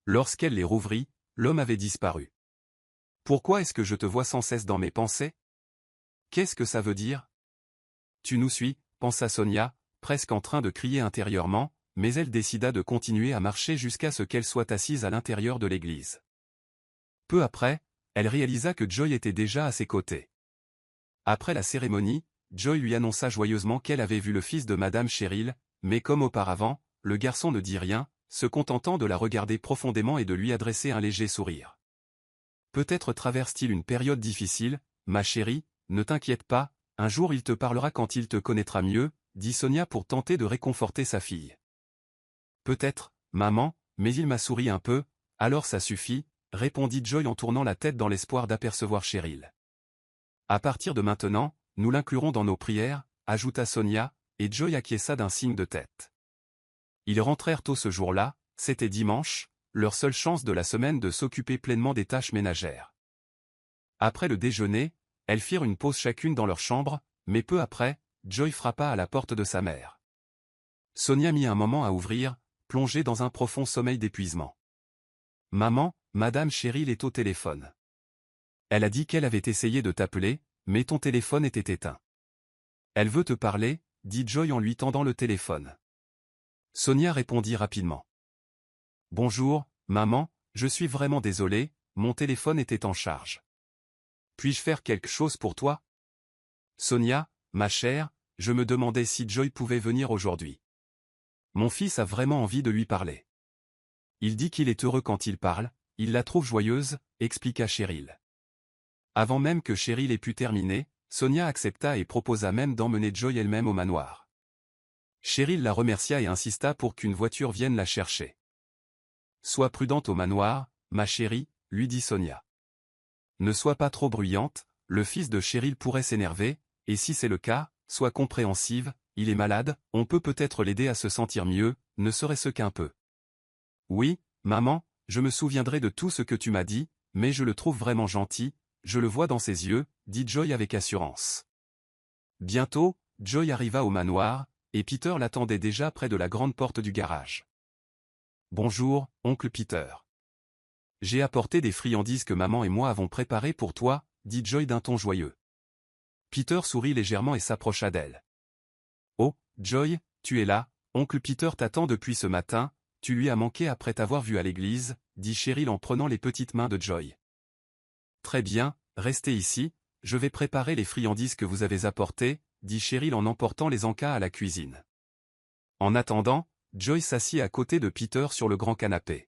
Lorsqu'elle les rouvrit, l'homme avait disparu. « Pourquoi est-ce que je te vois sans cesse dans mes pensées? Qu'est-ce que ça veut dire? » Tu nous suis, pensa Sonia, presque en train de crier intérieurement, mais elle décida de continuer à marcher jusqu'à ce qu'elle soit assise à l'intérieur de l'église. Peu après, elle réalisa que Joy était déjà à ses côtés. Après la cérémonie, Joy lui annonça joyeusement qu'elle avait vu le fils de Madame Cheryl, mais comme auparavant, le garçon ne dit rien, se contentant de la regarder profondément et de lui adresser un léger sourire. Peut-être traverse-t-il une période difficile, ma chérie, ne t'inquiète pas, un jour il te parlera quand il te connaîtra mieux, dit Sonia pour tenter de réconforter sa fille. Peut-être, maman, mais il m'a souri un peu, alors ça suffit, répondit Joy en tournant la tête dans l'espoir d'apercevoir Cheryl. À partir de maintenant, nous l'inclurons dans nos prières, ajouta Sonia, et Joy acquiesça d'un signe de tête. Ils rentrèrent tôt ce jour-là, c'était dimanche, leur seule chance de la semaine de s'occuper pleinement des tâches ménagères. Après le déjeuner, elles firent une pause chacune dans leur chambre, mais peu après, Joy frappa à la porte de sa mère. Sonia mit un moment à ouvrir, plongée dans un profond sommeil d'épuisement. « Maman, Madame Cheryl est au téléphone. Elle a dit qu'elle avait essayé de t'appeler, mais ton téléphone était éteint. Elle veut te parler, dit Joy en lui tendant le téléphone. Sonia répondit rapidement. « Bonjour, maman, je suis vraiment désolée, mon téléphone était en charge. Puis-je faire quelque chose pour toi? Sonia, ma chère, je me demandais si Joy pouvait venir aujourd'hui. Mon fils a vraiment envie de lui parler. Il dit qu'il est heureux quand il parle, il la trouve joyeuse, expliqua Cheryl. » Avant même que Cheryl ait pu terminer, Sonia accepta et proposa même d'emmener Joy elle-même au manoir. Cheryl la remercia et insista pour qu'une voiture vienne la chercher. Sois prudente au manoir, ma chérie, lui dit Sonia. Ne sois pas trop bruyante, le fils de Cheryl pourrait s'énerver, et si c'est le cas, sois compréhensive, il est malade, on peut peut-être l'aider à se sentir mieux, ne serait-ce qu'un peu. Oui, maman, je me souviendrai de tout ce que tu m'as dit, mais je le trouve vraiment gentil, je le vois dans ses yeux, dit Joy avec assurance. Bientôt, Joy arriva au manoir, et Peter l'attendait déjà près de la grande porte du garage. Bonjour, oncle Peter. J'ai apporté des friandises que maman et moi avons préparées pour toi, dit Joy d'un ton joyeux. Peter sourit légèrement et s'approcha d'elle. Oh, Joy, tu es là, oncle Peter t'attend depuis ce matin, tu lui as manqué après t'avoir vu à l'église, dit Cheryl en prenant les petites mains de Joy. Très bien, restez ici, je vais préparer les friandises que vous avez apportées, dit Cheryl en emportant les encas à la cuisine. En attendant, Joy s'assit à côté de Peter sur le grand canapé.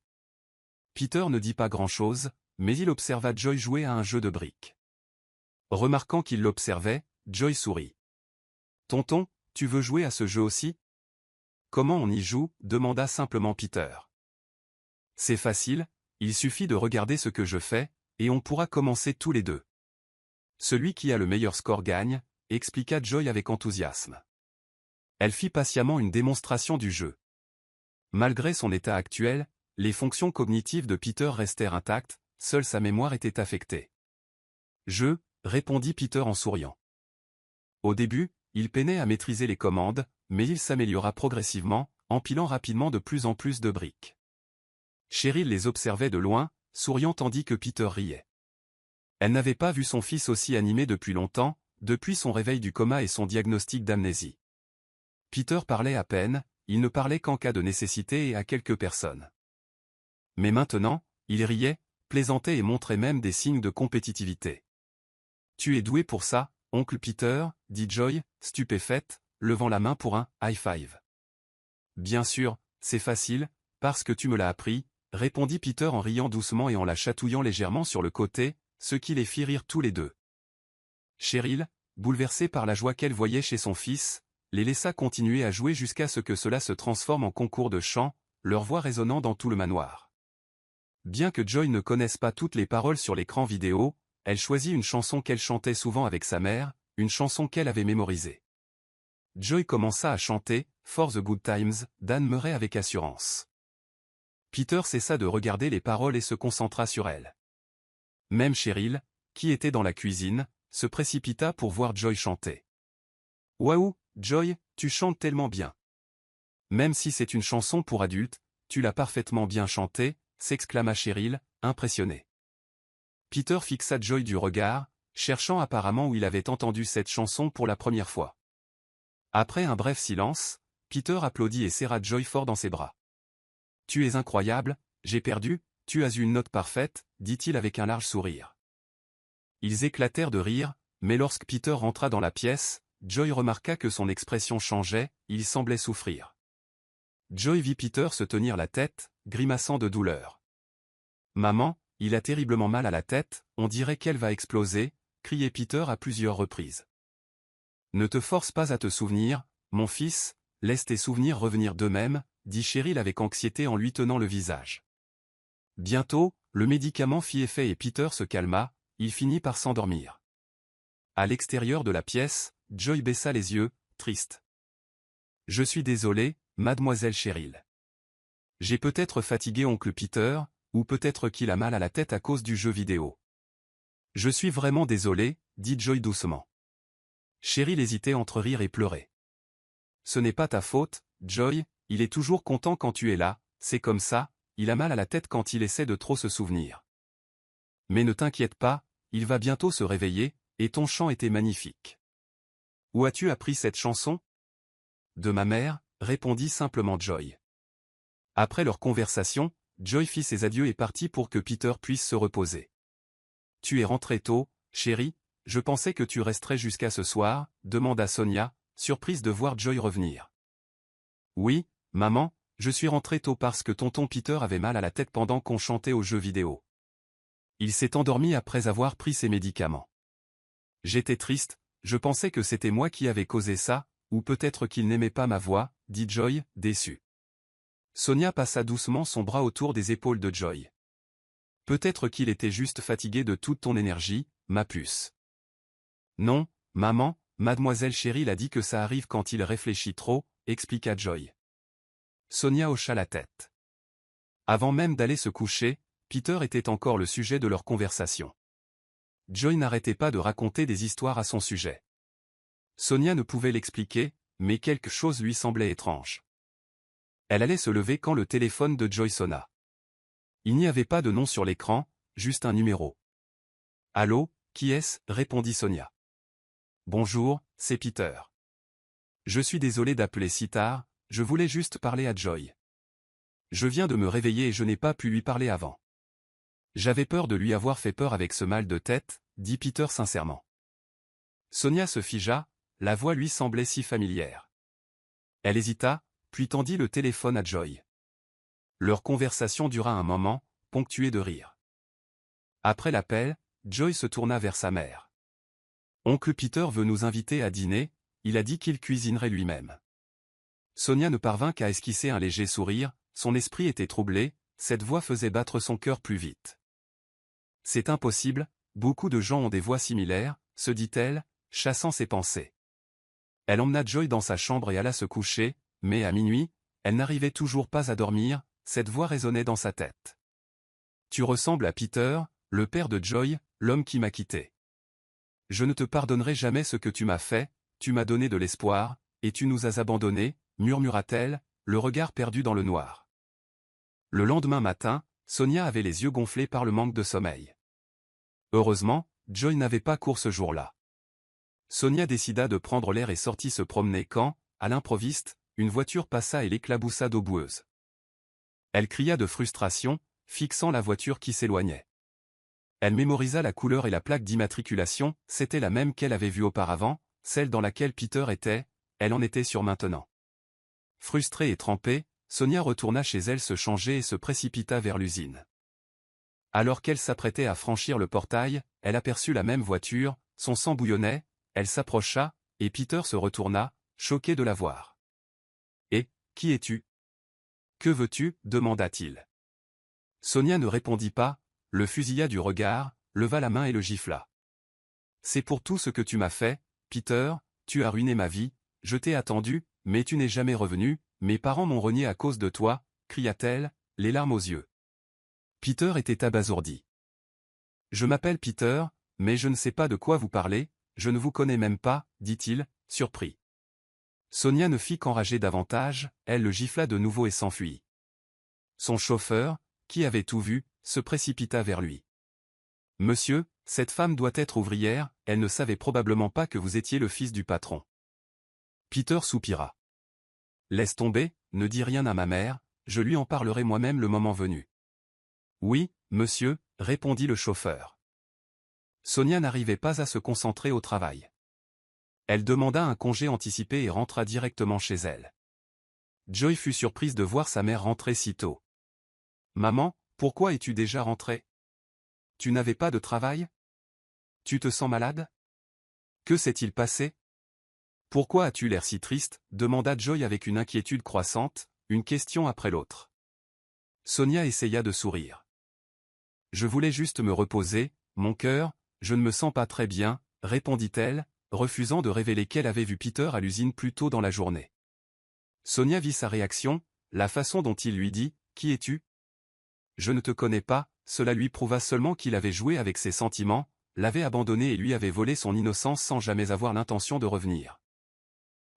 Peter ne dit pas grand-chose, mais il observa Joy jouer à un jeu de briques. Remarquant qu'il l'observait, Joy sourit. « Tonton, tu veux jouer à ce jeu aussi ?»« Comment on y joue ?» demanda simplement Peter. « C'est facile, il suffit de regarder ce que je fais, et on pourra commencer tous les deux. Celui qui a le meilleur score gagne, » expliqua Joy avec enthousiasme. Elle fit patiemment une démonstration du jeu. Malgré son état actuel, les fonctions cognitives de Peter restèrent intactes, seule sa mémoire était affectée. « Je » répondit Peter en souriant. Au début, il peinait à maîtriser les commandes, mais il s'améliora progressivement, empilant rapidement de plus en plus de briques. Cheryl les observait de loin, souriant tandis que Peter riait. Elle n'avait pas vu son fils aussi animé depuis longtemps, depuis son réveil du coma et son diagnostic d'amnésie. Peter parlait à peine, il ne parlait qu'en cas de nécessité et à quelques personnes. Mais maintenant, il riait, plaisantait et montrait même des signes de compétitivité. « Tu es doué pour ça, oncle Peter, » dit Joy, stupéfaite, levant la main pour un « high five ». « Bien sûr, c'est facile, parce que tu me l'as appris, » répondit Peter en riant doucement et en la chatouillant légèrement sur le côté, ce qui les fit rire tous les deux. Cheryl, bouleversée par la joie qu'elle voyait chez son fils, les laissa continuer à jouer jusqu'à ce que cela se transforme en concours de chant, leur voix résonnant dans tout le manoir. Bien que Joy ne connaisse pas toutes les paroles sur l'écran vidéo, elle choisit une chanson qu'elle chantait souvent avec sa mère, une chanson qu'elle avait mémorisée. Joy commença à chanter « For the Good Times » d'Anne Murray avec assurance. Peter cessa de regarder les paroles et se concentra sur elle. Même Cheryl, qui était dans la cuisine, se précipita pour voir Joy chanter. « Waouh, Joy, tu chantes tellement bien. Même si c'est une chanson pour adultes, tu l'as parfaitement bien chantée » s'exclama Cheryl, impressionnée. Peter fixa Joy du regard, cherchant apparemment où il avait entendu cette chanson pour la première fois. Après un bref silence, Peter applaudit et serra Joy fort dans ses bras. « Tu es incroyable, j'ai perdu, tu as eu une note parfaite, » dit-il avec un large sourire. Ils éclatèrent de rire, mais lorsque Peter rentra dans la pièce, Joy remarqua que son expression changeait, il semblait souffrir. Joy vit Peter se tenir la tête, grimaçant de douleur. « Maman, il a terriblement mal à la tête, on dirait qu'elle va exploser » criait Peter à plusieurs reprises. « Ne te force pas à te souvenir, mon fils, laisse tes souvenirs revenir d'eux-mêmes, » dit Cheryl avec anxiété en lui tenant le visage. Bientôt, le médicament fit effet et Peter se calma, il finit par s'endormir. À l'extérieur de la pièce, Joy baissa les yeux, triste. « Je suis désolé, mademoiselle Cheryl. J'ai peut-être fatigué oncle Peter, ou peut-être qu'il a mal à la tête à cause du jeu vidéo. »« Je suis vraiment désolé, » dit Joy doucement. Cheryl hésitait entre rire et pleurer. « Ce n'est pas ta faute, Joy, il est toujours content quand tu es là, c'est comme ça, il a mal à la tête quand il essaie de trop se souvenir. Mais ne t'inquiète pas, il va bientôt se réveiller, et ton chant était magnifique. »« Où as-tu appris cette chanson ?»« De ma mère, » répondit simplement Joy. Après leur conversation, Joy fit ses adieux et partit pour que Peter puisse se reposer. « Tu es rentré tôt, chérie, je pensais que tu resterais jusqu'à ce soir » demanda Sonia, surprise de voir Joy revenir. « Oui, maman, je suis rentré tôt parce que tonton Peter avait mal à la tête pendant qu'on chantait aux jeux vidéo. Il s'est endormi après avoir pris ses médicaments. J'étais triste, Je pensais que c'était moi qui avais causé ça, ou peut-être qu'il n'aimait pas ma voix, dit Joy, déçu. Sonia passa doucement son bras autour des épaules de Joy. Peut-être qu'il était juste fatigué de toute ton énergie, ma puce. Non, maman, mademoiselle Cheryl a dit que ça arrive quand il réfléchit trop, expliqua Joy. Sonia hocha la tête. Avant même d'aller se coucher, Peter était encore le sujet de leur conversation. Joy n'arrêtait pas de raconter des histoires à son sujet. Sonia ne pouvait l'expliquer, mais quelque chose lui semblait étrange. Elle allait se lever quand le téléphone de Joy sonna. Il n'y avait pas de nom sur l'écran, juste un numéro. « Allô, qui est-ce » répondit Sonia. « Bonjour, c'est Peter. Je suis désolé d'appeler si tard, je voulais juste parler à Joy. Je viens de me réveiller et je n'ai pas pu lui parler avant. J'avais peur de lui avoir fait peur avec ce mal de tête, dit Peter sincèrement. Sonia se figea, la voix lui semblait si familière. Elle hésita, puis tendit le téléphone à Joy. Leur conversation dura un moment, ponctuée de rires. Après l'appel, Joy se tourna vers sa mère. Oncle Peter veut nous inviter à dîner, il a dit qu'il cuisinerait lui-même. Sonia ne parvint qu'à esquisser un léger sourire, son esprit était troublé, cette voix faisait battre son cœur plus vite. C'est impossible, beaucoup de gens ont des voix similaires, se dit-elle, chassant ses pensées. Elle emmena Joy dans sa chambre et alla se coucher, mais à minuit, elle n'arrivait toujours pas à dormir, cette voix résonnait dans sa tête. Tu ressembles à Peter, le père de Joy, l'homme qui m'a quitté. Je ne te pardonnerai jamais ce que tu m'as fait, tu m'as donné de l'espoir, et tu nous as abandonnés, murmura-t-elle, le regard perdu dans le noir. Le lendemain matin, Sonia avait les yeux gonflés par le manque de sommeil. Heureusement, Joy n'avait pas cours ce jour-là. Sonia décida de prendre l'air et sortit se promener quand, à l'improviste, une voiture passa et l'éclaboussa d'eau boueuse. Elle cria de frustration, fixant la voiture qui s'éloignait. Elle mémorisa la couleur et la plaque d'immatriculation, c'était la même qu'elle avait vue auparavant, celle dans laquelle Peter était, elle en était sûre maintenant. Frustrée et trempée, Sonia retourna chez elle se changer et se précipita vers l'usine. Alors qu'elle s'apprêtait à franchir le portail, elle aperçut la même voiture, son sang bouillonnait, elle s'approcha, et Peter se retourna, choqué de la voir. « Et, qui es-tu ? Que veux-tu » demanda-t-il. Sonia ne répondit pas, le fusilla du regard, leva la main et le gifla. « C'est pour tout ce que tu m'as fait, Peter, tu as ruiné ma vie, je t'ai attendu, mais tu n'es jamais revenu, mes parents m'ont renié à cause de toi, cria-t-elle, les larmes aux yeux. Peter était abasourdi. « Je m'appelle Peter, mais je ne sais pas de quoi vous parlez, je ne vous connais même pas, dit-il, surpris. Sonia ne fit qu'enrager davantage, elle le gifla de nouveau et s'enfuit. Son chauffeur, qui avait tout vu, se précipita vers lui. « Monsieur, cette femme doit être ouvrière, elle ne savait probablement pas que vous étiez le fils du patron. » Peter soupira. « Laisse tomber, ne dis rien à ma mère, je lui en parlerai moi-même le moment venu. »« Oui, monsieur, » répondit le chauffeur. Sonia n'arrivait pas à se concentrer au travail. Elle demanda un congé anticipé et rentra directement chez elle. Joy fut surprise de voir sa mère rentrer si tôt. « Maman, pourquoi es-tu déjà rentrée ? Tu n'avais pas de travail ? Tu te sens malade ? Que s'est-il passé ? Pourquoi as-tu l'air si triste ?» demanda Joy avec une inquiétude croissante, une question après l'autre. Sonia essaya de sourire. « Je voulais juste me reposer, mon cœur, je ne me sens pas très bien, » répondit-elle, refusant de révéler qu'elle avait vu Peter à l'usine plus tôt dans la journée. Sonia vit sa réaction, la façon dont il lui dit « Qui es-tu ? » « Je ne te connais pas », cela lui prouva seulement qu'il avait joué avec ses sentiments, l'avait abandonné et lui avait volé son innocence sans jamais avoir l'intention de revenir.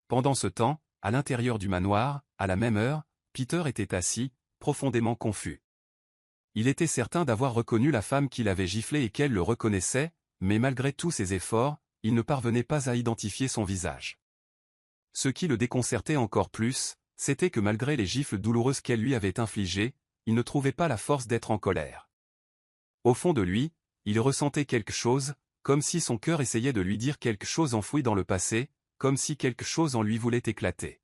Pendant ce temps, à l'intérieur du manoir, à la même heure, Peter était assis, profondément confus. Il était certain d'avoir reconnu la femme qu'il avait giflée et qu'elle le reconnaissait, mais malgré tous ses efforts, il ne parvenait pas à identifier son visage. Ce qui le déconcertait encore plus, c'était que malgré les gifles douloureuses qu'elle lui avait infligées, il ne trouvait pas la force d'être en colère. Au fond de lui, il ressentait quelque chose, comme si son cœur essayait de lui dire quelque chose enfoui dans le passé, comme si quelque chose en lui voulait éclater.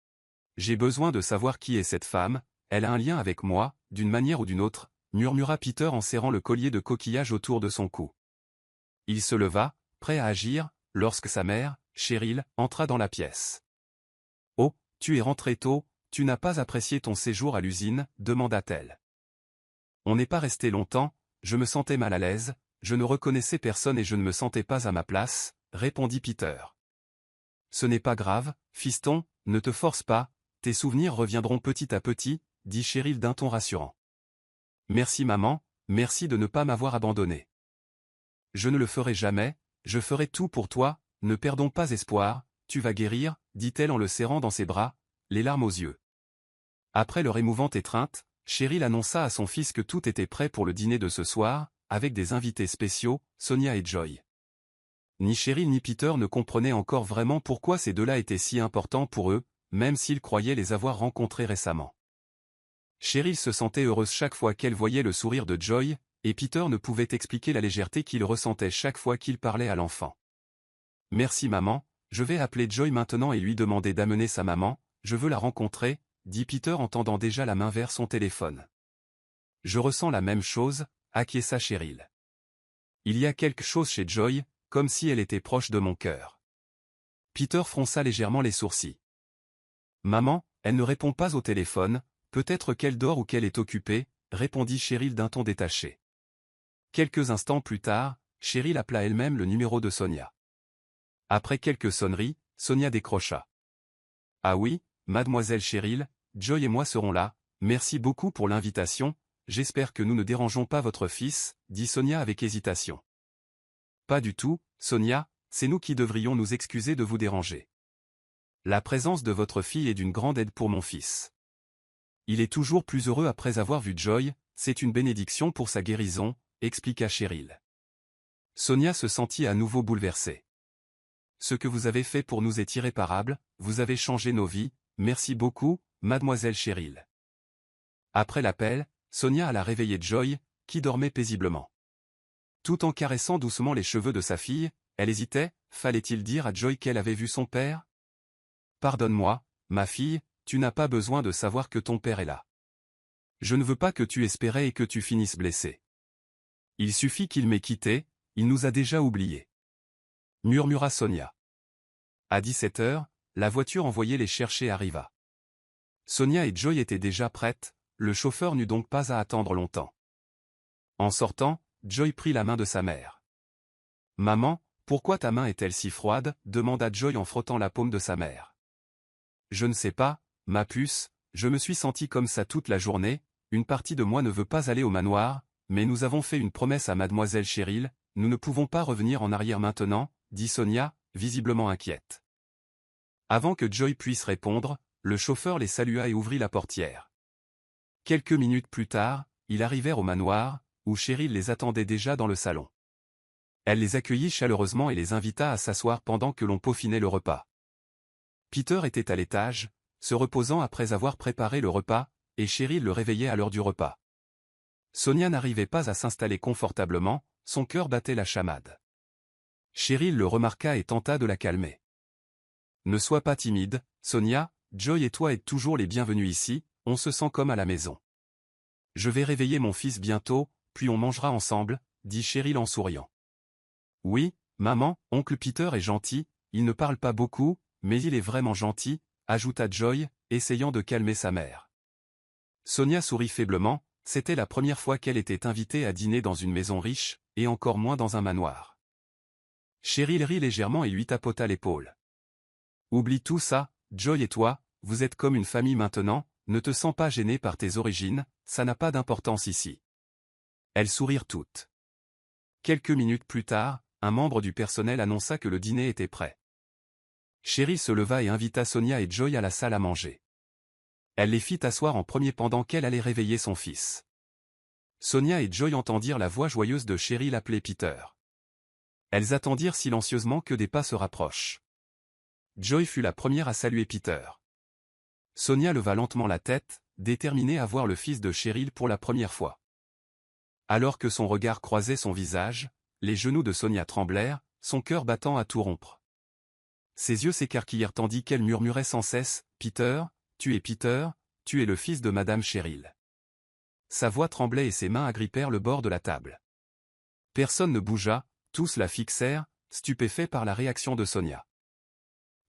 « J'ai besoin de savoir qui est cette femme, elle a un lien avec moi, d'une manière ou d'une autre, » murmura Peter en serrant le collier de coquillage autour de son cou. Il se leva, prêt à agir, lorsque sa mère, Cheryl, entra dans la pièce. « Oh, tu es rentré tôt, tu n'as pas apprécié ton séjour à l'usine ?» demanda-t-elle. « On n'est pas resté longtemps, je me sentais mal à l'aise, je ne reconnaissais personne et je ne me sentais pas à ma place, » répondit Peter. « Ce n'est pas grave, fiston, ne te force pas, tes souvenirs reviendront petit à petit, » dit Cheryl d'un ton rassurant. « Merci maman, merci de ne pas m'avoir abandonné. Je ne le ferai jamais, je ferai tout pour toi, ne perdons pas espoir, tu vas guérir, » dit-elle en le serrant dans ses bras, les larmes aux yeux. Après leur émouvante étreinte, Cheryl annonça à son fils que tout était prêt pour le dîner de ce soir, avec des invités spéciaux, Sonia et Joy. Ni Cheryl ni Peter ne comprenaient encore vraiment pourquoi ces deux-là étaient si importants pour eux, même s'ils croyaient les avoir rencontrés récemment. Cheryl se sentait heureuse chaque fois qu'elle voyait le sourire de Joy, et Peter ne pouvait expliquer la légèreté qu'il ressentait chaque fois qu'il parlait à l'enfant. « Merci maman, je vais appeler Joy maintenant et lui demander d'amener sa maman, je veux la rencontrer, » dit Peter en tendant déjà la main vers son téléphone. « Je ressens la même chose, » acquiesça Cheryl. « Il y a quelque chose chez Joy, comme si elle était proche de mon cœur. » Peter fronça légèrement les sourcils. « Maman, elle ne répond pas au téléphone, peut-être qu'elle dort ou qu'elle est occupée, » répondit Cheryl d'un ton détaché. Quelques instants plus tard, Cheryl appela elle-même le numéro de Sonia. Après quelques sonneries, Sonia décrocha. « Ah oui, mademoiselle Cheryl, Joy et moi serons là, merci beaucoup pour l'invitation, j'espère que nous ne dérangeons pas votre fils, » dit Sonia avec hésitation. « Pas du tout, Sonia, c'est nous qui devrions nous excuser de vous déranger. La présence de votre fille est d'une grande aide pour mon fils. Il est toujours plus heureux après avoir vu Joy, c'est une bénédiction pour sa guérison, » expliqua Cheryl. Sonia se sentit à nouveau bouleversée. « Ce que vous avez fait pour nous est irréparable, vous avez changé nos vies, merci beaucoup, mademoiselle Cheryl. » Après l'appel, Sonia alla réveiller Joy, qui dormait paisiblement. Tout en caressant doucement les cheveux de sa fille, elle hésitait, fallait-il dire à Joy qu'elle avait vu son père ? « Pardonne-moi, ma fille, tu n'as pas besoin de savoir que ton père est là. Je ne veux pas que tu espérais et que tu finisses blessé. Il suffit qu'il m'ait quitté, il nous a déjà oubliés. » murmura Sonia. À 17h, la voiture envoyée les chercher arriva. Sonia et Joy étaient déjà prêtes, le chauffeur n'eut donc pas à attendre longtemps. En sortant, Joy prit la main de sa mère. « Maman, pourquoi ta main est-elle si froide ?» demanda Joy en frottant la paume de sa mère. « Je ne sais pas, ma puce, je me suis sentie comme ça toute la journée, une partie de moi ne veut pas aller au manoir, mais nous avons fait une promesse à mademoiselle Cheryl, nous ne pouvons pas revenir en arrière maintenant, » dit Sonia, visiblement inquiète. Avant que Joy puisse répondre, le chauffeur les salua et ouvrit la portière. Quelques minutes plus tard, ils arrivèrent au manoir, où Cheryl les attendait déjà dans le salon. Elle les accueillit chaleureusement et les invita à s'asseoir pendant que l'on peaufinait le repas. Peter était à l'étage, se reposant après avoir préparé le repas, et Cheryl le réveillait à l'heure du repas. Sonia n'arrivait pas à s'installer confortablement, son cœur battait la chamade. Cheryl le remarqua et tenta de la calmer. « Ne sois pas timide, Sonia, Joy et toi êtes toujours les bienvenus ici, on se sent comme à la maison. Je vais réveiller mon fils bientôt, puis on mangera ensemble, » dit Cheryl en souriant. « Oui, maman, oncle Peter est gentil, il ne parle pas beaucoup, mais il est vraiment gentil, » ajouta Joy, essayant de calmer sa mère. Sonia sourit faiblement, c'était la première fois qu'elle était invitée à dîner dans une maison riche, et encore moins dans un manoir. Cheryl rit légèrement et lui tapota l'épaule. « Oublie tout ça, Joy et toi, vous êtes comme une famille maintenant, ne te sens pas gênée par tes origines, ça n'a pas d'importance ici. » Elles sourirent toutes. Quelques minutes plus tard, un membre du personnel annonça que le dîner était prêt. Cheryl se leva et invita Sonia et Joy à la salle à manger. Elle les fit asseoir en premier pendant qu'elle allait réveiller son fils. Sonia et Joy entendirent la voix joyeuse de Cheryl appeler Peter. Elles attendirent silencieusement que des pas se rapprochent. Joy fut la première à saluer Peter. Sonia leva lentement la tête, déterminée à voir le fils de Cheryl pour la première fois. Alors que son regard croisait son visage, les genoux de Sonia tremblèrent, son cœur battant à tout rompre. Ses yeux s'écarquillèrent tandis qu'elle murmurait sans cesse, « Peter, tu es le fils de Madame Cheryl. » Sa voix tremblait et ses mains agrippèrent le bord de la table. Personne ne bougea, tous la fixèrent, stupéfait par la réaction de Sonia.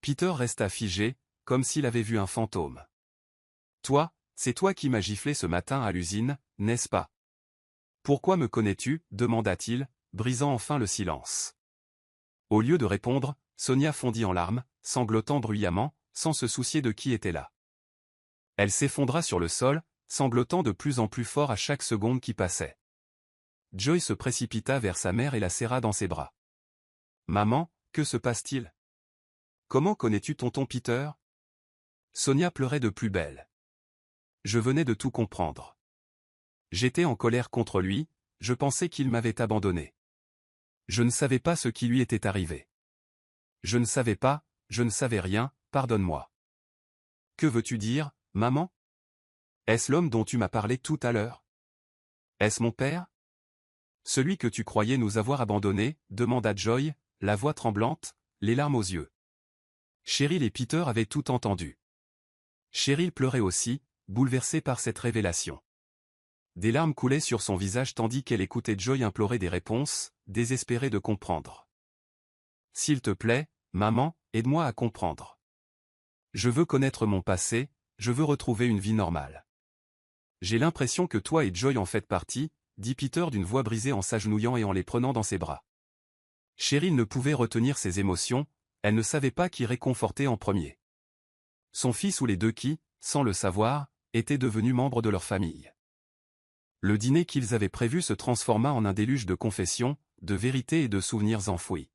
Peter resta figé, comme s'il avait vu un fantôme. « Toi, c'est toi qui m'as giflé ce matin à l'usine, n'est-ce pas? Pourquoi me connais-tu » demanda-t-il, brisant enfin le silence. Au lieu de répondre, Sonia fondit en larmes, sanglotant bruyamment, sans se soucier de qui était là. Elle s'effondra sur le sol, sanglotant de plus en plus fort à chaque seconde qui passait. Joy se précipita vers sa mère et la serra dans ses bras. « Maman, que se passe-t-il? Comment connais-tu tonton Peter » Sonia pleurait de plus belle. « Je venais de tout comprendre. J'étais en colère contre lui, je pensais qu'il m'avait abandonné. Je ne savais pas ce qui lui était arrivé. Je ne savais pas, je ne savais rien, pardonne-moi. » Que veux-tu dire, maman? Est-ce l'homme dont tu m'as parlé tout à l'heure? Est-ce mon père? Celui que tu croyais nous avoir abandonnés, demanda Joy, la voix tremblante, les larmes aux yeux. Cheryl et Peter avaient tout entendu. Cheryl pleurait aussi, bouleversée par cette révélation. Des larmes coulaient sur son visage tandis qu'elle écoutait Joy implorer des réponses, désespérée de comprendre. « S'il te plaît, maman, aide-moi à comprendre. Je veux connaître mon passé, je veux retrouver une vie normale. J'ai l'impression que toi et Joy en faites partie, dit Peter d'une voix brisée en s'agenouillant et en les prenant dans ses bras. Cheryl ne pouvait retenir ses émotions, elle ne savait pas qui réconforter en premier. Son fils ou les deux qui, sans le savoir, étaient devenus membres de leur famille. Le dîner qu'ils avaient prévu se transforma en un déluge de confessions, de vérités et de souvenirs enfouis.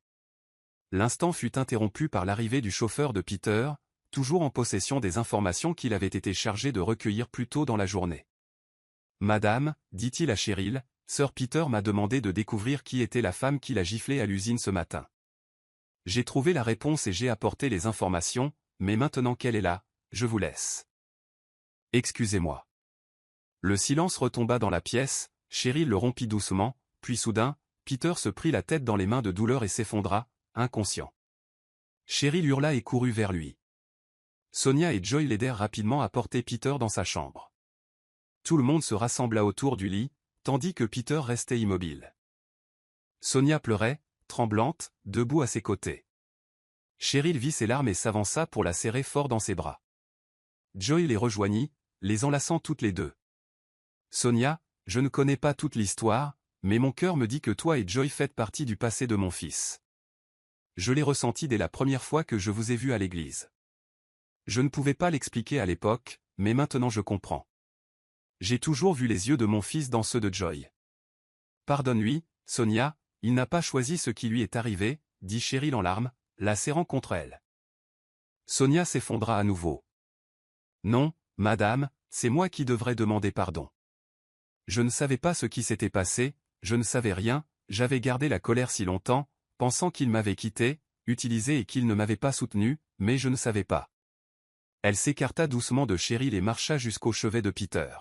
L'instant fut interrompu par l'arrivée du chauffeur de Peter, toujours en possession des informations qu'il avait été chargé de recueillir plus tôt dans la journée. « Madame, dit-il à Cheryl, Sir Peter m'a demandé de découvrir qui était la femme qui l'a giflé à l'usine ce matin. J'ai trouvé la réponse et j'ai apporté les informations, mais maintenant qu'elle est là, je vous laisse. Excusez-moi. » Le silence retomba dans la pièce, Cheryl le rompit doucement, puis soudain, Peter se prit la tête dans les mains de douleur et s'effondra, inconscient. Cheryl hurla et courut vers lui. Sonia et Joy l'aidèrent rapidement à porter Peter dans sa chambre. Tout le monde se rassembla autour du lit, tandis que Peter restait immobile. Sonia pleurait, tremblante, debout à ses côtés. Cheryl vit ses larmes et s'avança pour la serrer fort dans ses bras. Joy les rejoignit, les enlaçant toutes les deux. « Sonia, je ne connais pas toute l'histoire, mais mon cœur me dit que toi et Joy faites partie du passé de mon fils. Je l'ai ressenti dès la première fois que je vous ai vu à l'église. Je ne pouvais pas l'expliquer à l'époque, mais maintenant je comprends. J'ai toujours vu les yeux de mon fils dans ceux de Joy. Pardonne-lui, Sonia, il n'a pas choisi ce qui lui est arrivé, dit Cheryl en larmes, la serrant contre elle. Sonia s'effondra à nouveau. Non, madame, c'est moi qui devrais demander pardon. Je ne savais pas ce qui s'était passé, je ne savais rien, j'avais gardé la colère si longtemps, pensant qu'il m'avait quitté, utilisé et qu'il ne m'avait pas soutenu, mais je ne savais pas. Elle s'écarta doucement de Cheryl et marcha jusqu'au chevet de Peter.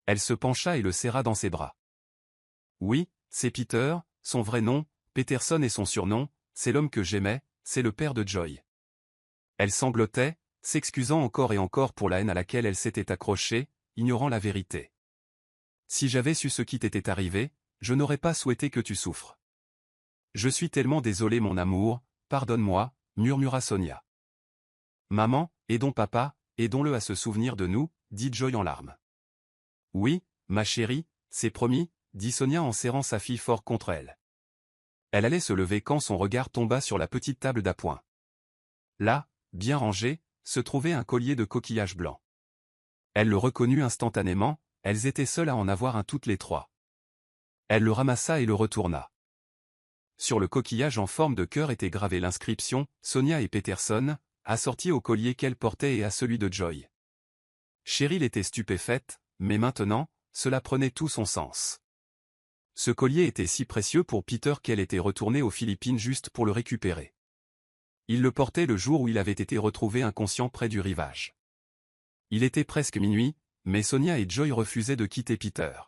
Elle se pencha et le serra dans ses bras. Oui, c'est Peter, son vrai nom, Peterson et son surnom, c'est l'homme que j'aimais, c'est le père de Joy. Elle sanglotait, s'excusant encore et encore pour la haine à laquelle elle s'était accrochée, ignorant la vérité. Si j'avais su ce qui t'était arrivé, je n'aurais pas souhaité que tu souffres. Je suis tellement désolé mon amour, pardonne-moi, murmura Sonia. Maman, aidons papa, aidons-le à se souvenir de nous, dit Joy en larmes. Oui, ma chérie, c'est promis, dit Sonia en serrant sa fille fort contre elle. Elle allait se lever quand son regard tomba sur la petite table d'appoint. Là, bien rangé, se trouvait un collier de coquillages blancs. Elle le reconnut instantanément, elles étaient seules à en avoir un toutes les trois. Elle le ramassa et le retourna. Sur le coquillage en forme de cœur était gravée l'inscription « Sonia et Peterson », assortie au collier qu'elle portait et à celui de Joy. Cheryl était stupéfaite, mais maintenant, cela prenait tout son sens. Ce collier était si précieux pour Peter qu'elle était retournée aux Philippines juste pour le récupérer. Il le portait le jour où il avait été retrouvé inconscient près du rivage. Il était presque minuit, mais Sonia et Joy refusaient de quitter Peter.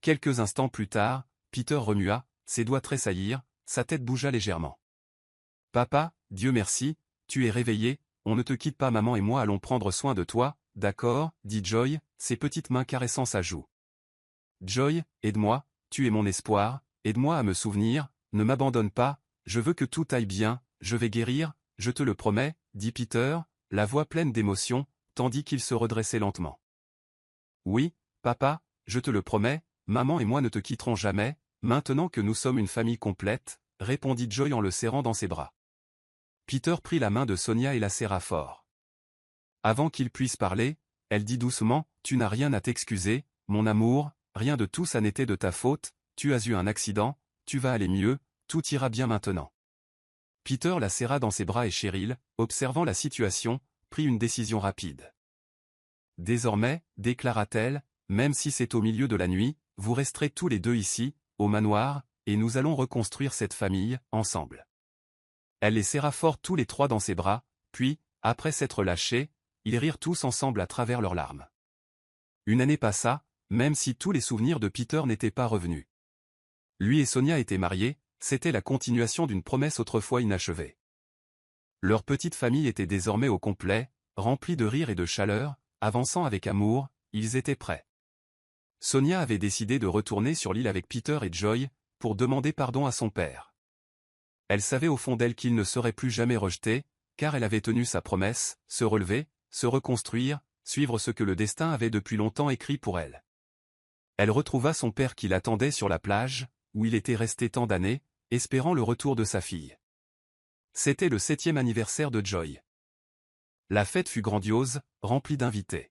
Quelques instants plus tard, Peter remua, ses doigts tressaillirent, sa tête bougea légèrement. « Papa, Dieu merci, tu es réveillé, on ne te quitte pas maman et moi allons prendre soin de toi, d'accord, dit Joy, ses petites mains caressant sa joue. Joy, aide-moi, tu es mon espoir, aide-moi à me souvenir, ne m'abandonne pas, je veux que tout aille bien, je vais guérir, je te le promets, dit Peter, la voix pleine d'émotion, tandis qu'il se redressait lentement. Oui, papa, je te le promets, maman et moi ne te quitterons jamais, maintenant que nous sommes une famille complète, répondit Joy en le serrant dans ses bras. Peter prit la main de Sonia et la serra fort. Avant qu'il puisse parler, elle dit doucement, « Tu n'as rien à t'excuser, mon amour, rien de tout ça n'était de ta faute, tu as eu un accident, tu vas aller mieux, tout ira bien maintenant. » Peter la serra dans ses bras et Cheryl, observant la situation, prit une décision rapide. « Désormais, déclara-t-elle, même si c'est au milieu de la nuit, vous resterez tous les deux ici, au manoir, et nous allons reconstruire cette famille, ensemble. » Elle les serra fort tous les trois dans ses bras, puis, après s'être lâchés, ils rirent tous ensemble à travers leurs larmes. Une année passa, même si tous les souvenirs de Peter n'étaient pas revenus. Lui et Sonia étaient mariés, c'était la continuation d'une promesse autrefois inachevée. Leur petite famille était désormais au complet, remplie de rire et de chaleur, avançant avec amour, ils étaient prêts. Sonia avait décidé de retourner sur l'île avec Peter et Joy, pour demander pardon à son père. Elle savait au fond d'elle qu'il ne serait plus jamais rejeté, car elle avait tenu sa promesse, se relever, se reconstruire, suivre ce que le destin avait depuis longtemps écrit pour elle. Elle retrouva son père qui l'attendait sur la plage, où il était resté tant d'années, espérant le retour de sa fille. C'était le 7e anniversaire de Joy. La fête fut grandiose, remplie d'invités.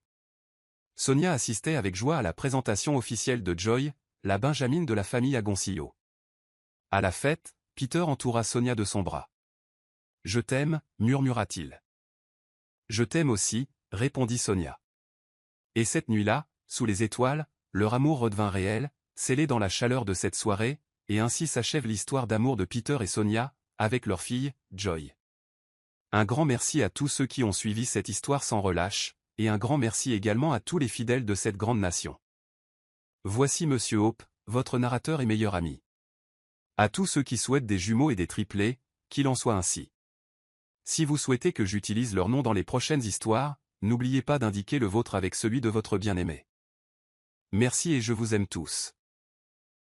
Sonia assistait avec joie à la présentation officielle de Joy, la Benjamine de la famille Agoncillo. À la fête, Peter entoura Sonia de son bras. « Je t'aime, murmura-t-il. »« Je t'aime aussi, » répondit Sonia. Et cette nuit-là, sous les étoiles, leur amour redevint réel, scellé dans la chaleur de cette soirée, et ainsi s'achève l'histoire d'amour de Peter et Sonia, avec leur fille, Joy. Un grand merci à tous ceux qui ont suivi cette histoire sans relâche, et un grand merci également à tous les fidèles de cette grande nation. Voici Monsieur Hope, votre narrateur et meilleur ami. À tous ceux qui souhaitent des jumeaux et des triplés, qu'il en soit ainsi. Si vous souhaitez que j'utilise leur nom dans les prochaines histoires, n'oubliez pas d'indiquer le vôtre avec celui de votre bien-aimé. Merci et je vous aime tous.